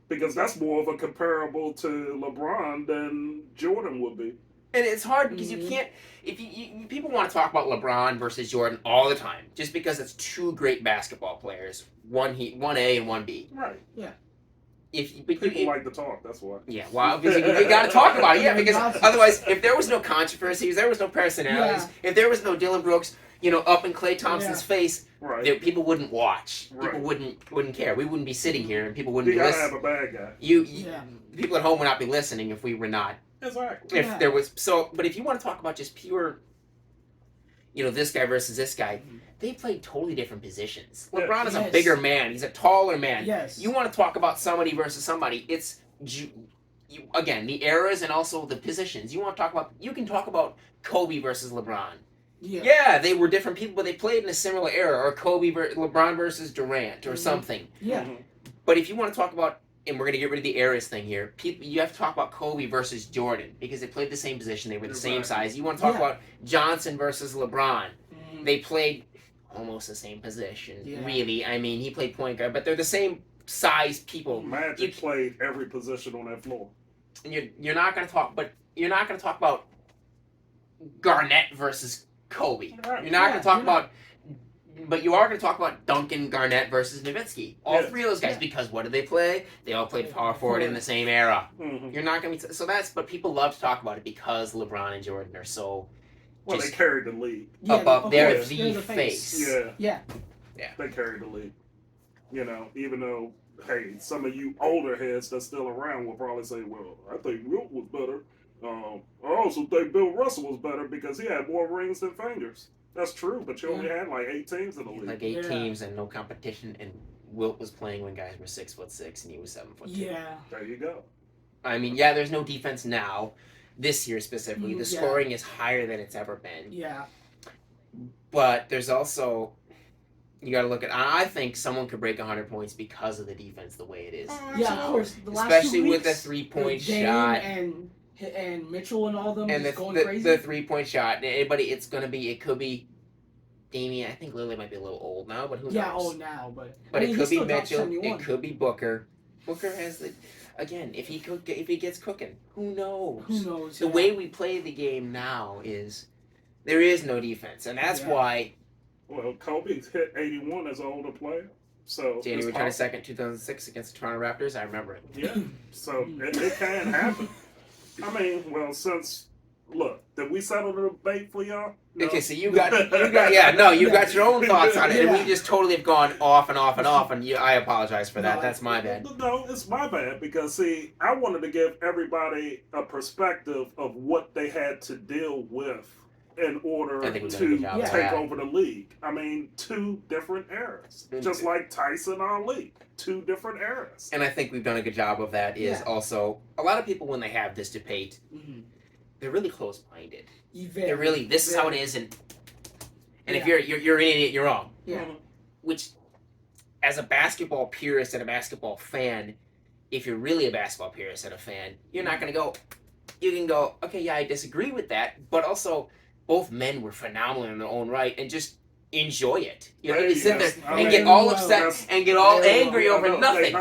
Speaker 1: Because that's more of a comparable to LeBron than Jordan would be.
Speaker 2: And it's hard because you can't. If you people want to talk about LeBron versus Jordan all the time, just because it's 2 great basketball players, one A and one B.
Speaker 1: Right.
Speaker 3: Yeah.
Speaker 1: People like to talk. That's why.
Speaker 2: Yeah. Well, obviously we got to talk about it. Yeah, because otherwise, if there was no controversy, if there was no personalities, if there was no Dylan Brooks, up in Klay Thompson's face, people wouldn't watch. People wouldn't care. We wouldn't be sitting here, and people wouldn't be listening.
Speaker 1: You gotta have a bad guy.
Speaker 2: People at home would not be listening if we were not.
Speaker 1: Exactly.
Speaker 2: If there was but if you want to talk about just pure, this guy versus this guy, they played totally different positions. LeBron is a bigger man. He's a taller man.
Speaker 3: Yes.
Speaker 2: You want to talk about somebody versus somebody? It's again the eras and also the positions. You can talk about Kobe versus LeBron. Yeah, they were different people, but they played in a similar era. Or LeBron versus Durant or something.
Speaker 3: Yeah.
Speaker 2: But if you want to talk about, and we're going to get rid of the eras thing here, you have to talk about Kobe versus Jordan because they played the same position. They were the same size. You want to talk about Johnson versus LeBron. They played almost the same position, really. I mean, he played point guard, but they're the same size people.
Speaker 1: Magic played every position on that floor.
Speaker 2: And you're not going to talk about Garnett versus Kobe. You're not going to talk about. But you are going to talk about Duncan, Garnett versus Nowitzki. All 3 of those guys, because what did they play? They all played power forward in the same era. You're not going to be... So but people love to talk about it because LeBron and Jordan are so...
Speaker 1: Well, they carried the league.
Speaker 2: Above, they're the face.
Speaker 1: Yeah. They carried the league. Even though, hey, some of you older heads that's still around will probably say, well, I think Wilt was better. I also think Bill Russell was better because he had more rings than fingers. That's true, but you only had like 8 teams in the league.
Speaker 2: Like 8 teams and no competition and Wilt was playing when guys were 6'6" and he was 7'2".
Speaker 3: Yeah.
Speaker 1: There you go.
Speaker 2: I mean, yeah, there's no defense now, this year specifically. The scoring is higher than it's ever been.
Speaker 3: Yeah.
Speaker 2: But there's also, you got to look at, I think someone could break 100 points because of the defense the way it is.
Speaker 3: Yeah, of course. The last
Speaker 2: Especially
Speaker 3: 2
Speaker 2: with the
Speaker 3: weeks,
Speaker 2: 3-point
Speaker 3: Dame
Speaker 2: shot.
Speaker 3: And Mitchell and all of them
Speaker 2: And
Speaker 3: just going
Speaker 2: the
Speaker 3: crazy.
Speaker 2: 3-point shot. But it could be Damian. I think Lillard might be a little old now, but who knows?
Speaker 3: Yeah, old now, but
Speaker 2: But
Speaker 3: I mean,
Speaker 2: it could
Speaker 3: he
Speaker 2: be
Speaker 3: still dropped
Speaker 2: Mitchell.
Speaker 3: 71.
Speaker 2: It could be Booker. Booker has the, again, if he gets cooking, who knows?
Speaker 3: Who knows?
Speaker 2: The way we play the game now is there is no defense, and that's why.
Speaker 1: Well, Kobe hit 81 as an older player. So
Speaker 2: January 22nd, 2006, against the Toronto Raptors. I remember it.
Speaker 1: Yeah. So it can happen. I mean, well, look, did we settle the debate for y'all? No.
Speaker 2: Okay, so you got your own thoughts on it, and we just totally have gone off and off and off, and I apologize for that. That's my bad.
Speaker 1: No, it's my bad because see, I wanted to give everybody a perspective of what they had to deal with in order to take over the league. I mean, 2 different eras, just like Tyson Ali, 2 different eras.
Speaker 2: And I think we've done a good job of that. Is also a lot of people when they have this debate, they're really close-minded. They're really this is how it is, and if you're an idiot, you're wrong.
Speaker 3: Yeah.
Speaker 2: Which, as a basketball purist and a basketball fan, if you're really a basketball purist and a fan, you're not going to go. You can go, okay, yeah, I disagree with that, but also both men were phenomenal in their own right, and just enjoy it. You know, you sit there and get all upset and get all angry over nothing.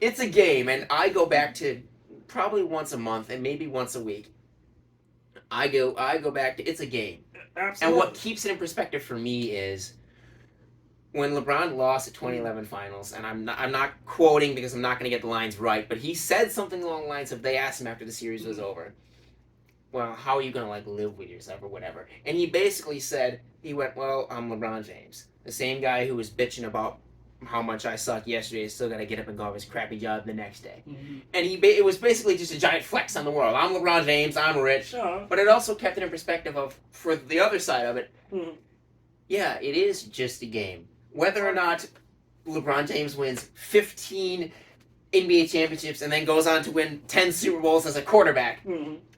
Speaker 2: It's a game, and I go back to probably once a month and maybe once a week. I go back to it's a game.
Speaker 1: Absolutely.
Speaker 2: And what keeps it in perspective for me is when LeBron lost the 2011 finals, and I'm not quoting because I'm not going to get the lines right, but he said something along the lines of, they asked him after the series was over, well, how are you going to live with yourself or whatever? And he basically said, he went, well, I'm LeBron James. The same guy who was bitching about how much I suck yesterday is still got to get up and go have his crappy job the next day.
Speaker 3: Mm-hmm.
Speaker 2: And it was basically just a giant flex on the world. I'm LeBron James, I'm rich. But it also kept it in perspective of, for the other side of it, yeah, it is just a game. Whether or not LeBron James wins 15 NBA championships and then goes on to win 10 Super Bowls as a quarterback,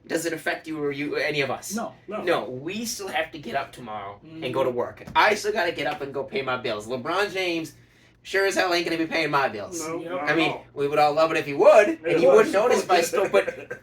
Speaker 2: does it affect you or any of us? No. We still have to get up tomorrow and go to work. I still got to get up and go pay my bills. LeBron James sure as hell ain't going to be paying my bills. I mean, we would all love it if he would, and he would notice if I still, but...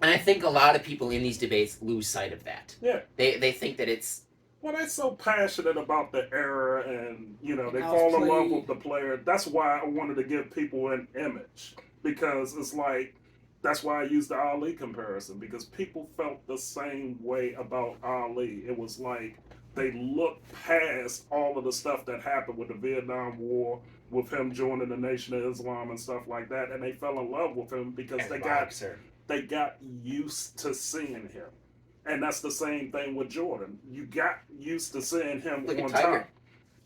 Speaker 2: And I think a lot of people in these debates lose sight of that.
Speaker 1: Yeah.
Speaker 2: They think that it's...
Speaker 1: Well, they're so passionate about the era and, they fall in love with the player. That's why I wanted to give people an image. Because it's like, that's why I used the Ali comparison. Because people felt the same way about Ali. It was like, they looked past all of the stuff that happened with the Vietnam War, with him joining the Nation of Islam and stuff like that. And they fell in love with him because they got used to seeing him. And that's the same thing with Jordan. You got used to seeing him on top.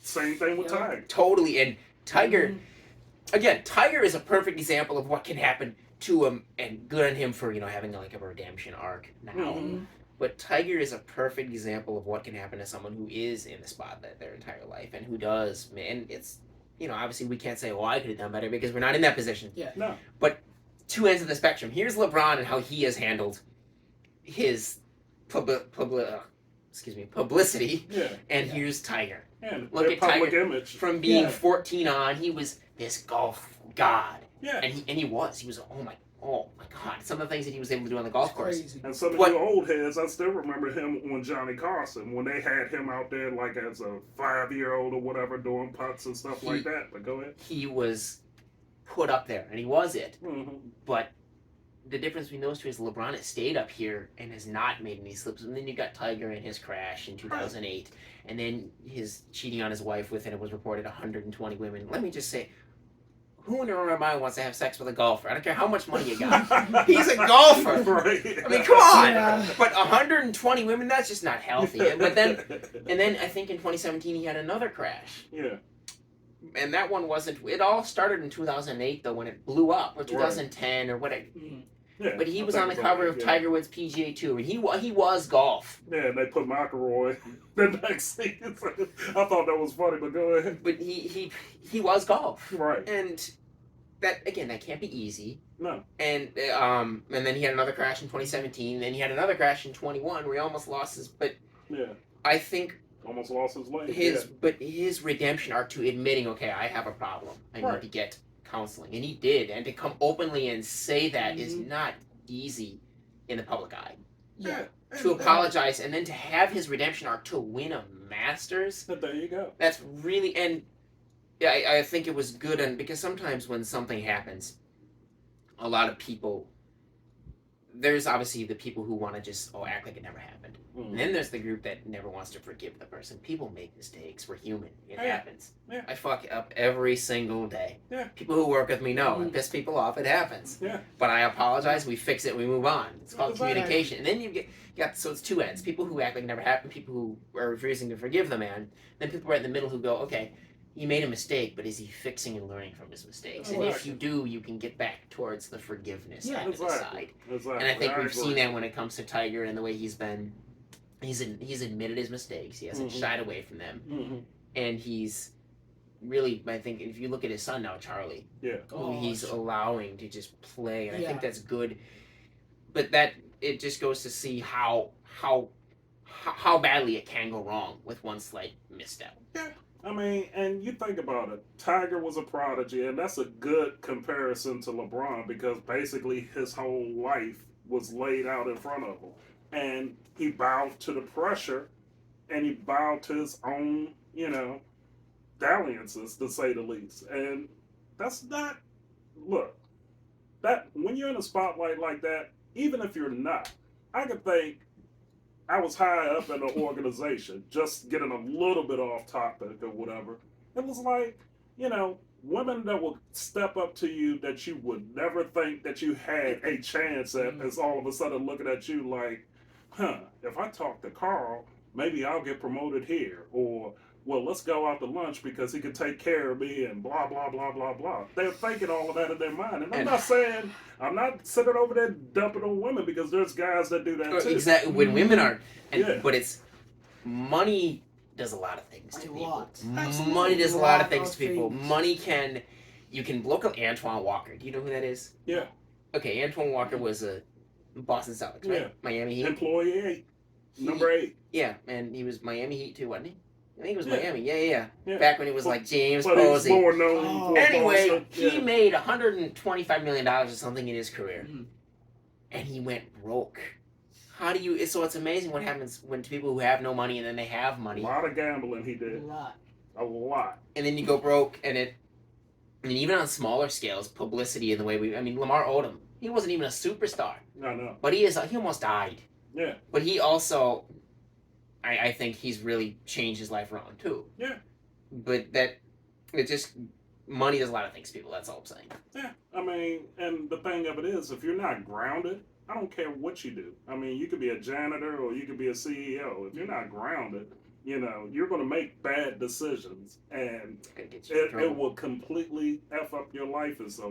Speaker 1: Same thing with Tiger.
Speaker 2: Totally. And Tiger, again, Tiger is a perfect example of what can happen to him, and good on him for, having a redemption arc now. But Tiger is a perfect example of what can happen to someone who is in the spotlight their entire life and who does. And it's, obviously we can't say, oh, I could have done better because we're not in that position.
Speaker 3: Yeah.
Speaker 1: No.
Speaker 2: But 2 ends of the spectrum. Here's LeBron and how he has handled his publicity.
Speaker 1: Yeah.
Speaker 2: And here's Tiger.
Speaker 1: And
Speaker 2: look at Tiger.
Speaker 1: Image.
Speaker 2: From being 14 on, he was this golf god.
Speaker 1: Yeah.
Speaker 2: And he was oh my god, some of the things that he was able to do on the golf course.
Speaker 3: Crazy.
Speaker 1: And some of you old heads, I still remember him on Johnny Carson when they had him out there as a 5-year-old or whatever doing putts and stuff like that. But go ahead.
Speaker 2: He was put up there, and he was it.
Speaker 1: Mm-hmm.
Speaker 2: But the difference between those two is LeBron has stayed up here and has not made any slips. And then you got Tiger and his crash in 2008, and then his cheating on his wife with, and it was reported 120 women. Let me just say, who in their right mind wants to have sex with a golfer? I don't care how much money you got. He's a golfer.
Speaker 1: Right.
Speaker 2: I mean, come on. Yeah. But 120 women, that's just not healthy. But then I think in 2017 he had another crash.
Speaker 1: Yeah.
Speaker 2: And that one wasn't. It all started in 2008 though, when it blew up, or 2010 or whatever.
Speaker 1: Yeah,
Speaker 2: But he
Speaker 1: I
Speaker 2: was
Speaker 1: think
Speaker 2: on the
Speaker 1: it's
Speaker 2: cover
Speaker 1: alright,
Speaker 2: of
Speaker 1: yeah.
Speaker 2: Tiger Woods PGA Tour, and he was golf.
Speaker 1: Yeah, and they put McElroy the next season. I thought that was funny, but go ahead.
Speaker 2: But he was golf,
Speaker 1: Right.
Speaker 2: and that can't be easy.
Speaker 1: No.
Speaker 2: And then he had another crash in 2017. Then he had another crash in 21 where he almost lost his. But
Speaker 1: Yeah.
Speaker 2: I think
Speaker 1: Almost lost his leg.
Speaker 2: his redemption arc to admitting, okay, I have a problem. I need to get counseling, and he did. And to come openly and say that is not easy in the public eye.
Speaker 3: Yeah.
Speaker 2: To apologize and then to have his redemption arc to win a Masters.
Speaker 1: But there you go.
Speaker 2: That's really, and yeah, I think it was good, and because sometimes when something happens, a lot of people, there's obviously the people who want to just act like it never happened, and then there's the group that never wants to forgive the person. People make mistakes. We're human. It happens.
Speaker 1: Yeah.
Speaker 2: I fuck up every single day.
Speaker 1: Yeah.
Speaker 2: People who work with me know I piss people off. It happens.
Speaker 1: Yeah.
Speaker 2: But I apologize. We fix it. We move on. It's called
Speaker 1: Exactly.
Speaker 2: communication. And then you got so it's two ends. People who act like it never happened. People who are refusing to forgive the man. Then people right in the middle who go, okay, he made a mistake, but is he fixing and learning from his mistakes? And if you do, you can get back towards the forgiveness end of the side.
Speaker 1: Exactly.
Speaker 2: And I think we've seen that when it comes to Tiger and the way he's been. He's admitted his mistakes. He hasn't shied away from them, and he's really. I think if you look at his son now, Charlie, who he's allowing to just play, and I think that's good. But that it just goes to see how badly it can go wrong with one slight misstep.
Speaker 1: Yeah. I mean, and you think about it, Tiger was a prodigy, and that's a good comparison to LeBron because basically his whole life was laid out in front of him. And he bowed to the pressure, and he bowed to his own, dalliances, to say the least. And that's not, look, that when you're in a spotlight like that, even if you're not, I could think, I was high up in the organization, just getting a little bit off topic or whatever. It was like, women that will step up to you that you would never think that you had a chance at is all of a sudden looking at you like, if I talk to Carl, maybe I'll get promoted here. Or, well, let's go out to lunch because he can take care of me and blah, blah, blah, blah, blah. They're thinking all of that in their mind. And I'm not saying, I'm not sitting over there dumping on women because there's guys that do that too.
Speaker 2: Exactly, when women are, but it's, money does a lot of things to people. Money does a lot of things to people. Money you can look up Antoine Walker. Do you know who that is?
Speaker 1: Yeah.
Speaker 2: Okay, Antoine Walker was a Boston Celtics, right?
Speaker 1: Yeah.
Speaker 2: Miami Heat.
Speaker 1: Employee 8. Number 8.
Speaker 2: Yeah, and he was Miami Heat too, wasn't he? I think it was
Speaker 1: Yeah.
Speaker 2: Miami. Yeah.
Speaker 1: Yeah.
Speaker 2: Back when he was like James
Speaker 1: But he's
Speaker 2: Posey.
Speaker 1: more known for
Speaker 2: Anyway,
Speaker 1: Boston.
Speaker 2: he made $125 million or something in his career. And he went broke. How do you... So it's amazing what happens when to people who have no money and then they have money.
Speaker 1: A lot of gambling he did. A lot.
Speaker 2: And then you go broke and even on smaller scales, publicity and the way Lamar Odom, he wasn't even a superstar.
Speaker 1: No.
Speaker 2: But he almost died.
Speaker 1: Yeah.
Speaker 2: But he also... I think he's really changed his life around too.
Speaker 1: Yeah.
Speaker 2: But money does a lot of things to people, that's all I'm saying.
Speaker 1: Yeah. I mean, and the thing of it is, if you're not grounded, I don't care what you do. I mean, you could be a janitor or you could be a CEO. If you're not grounded, you're going to make bad decisions. And it will completely F up your life. And so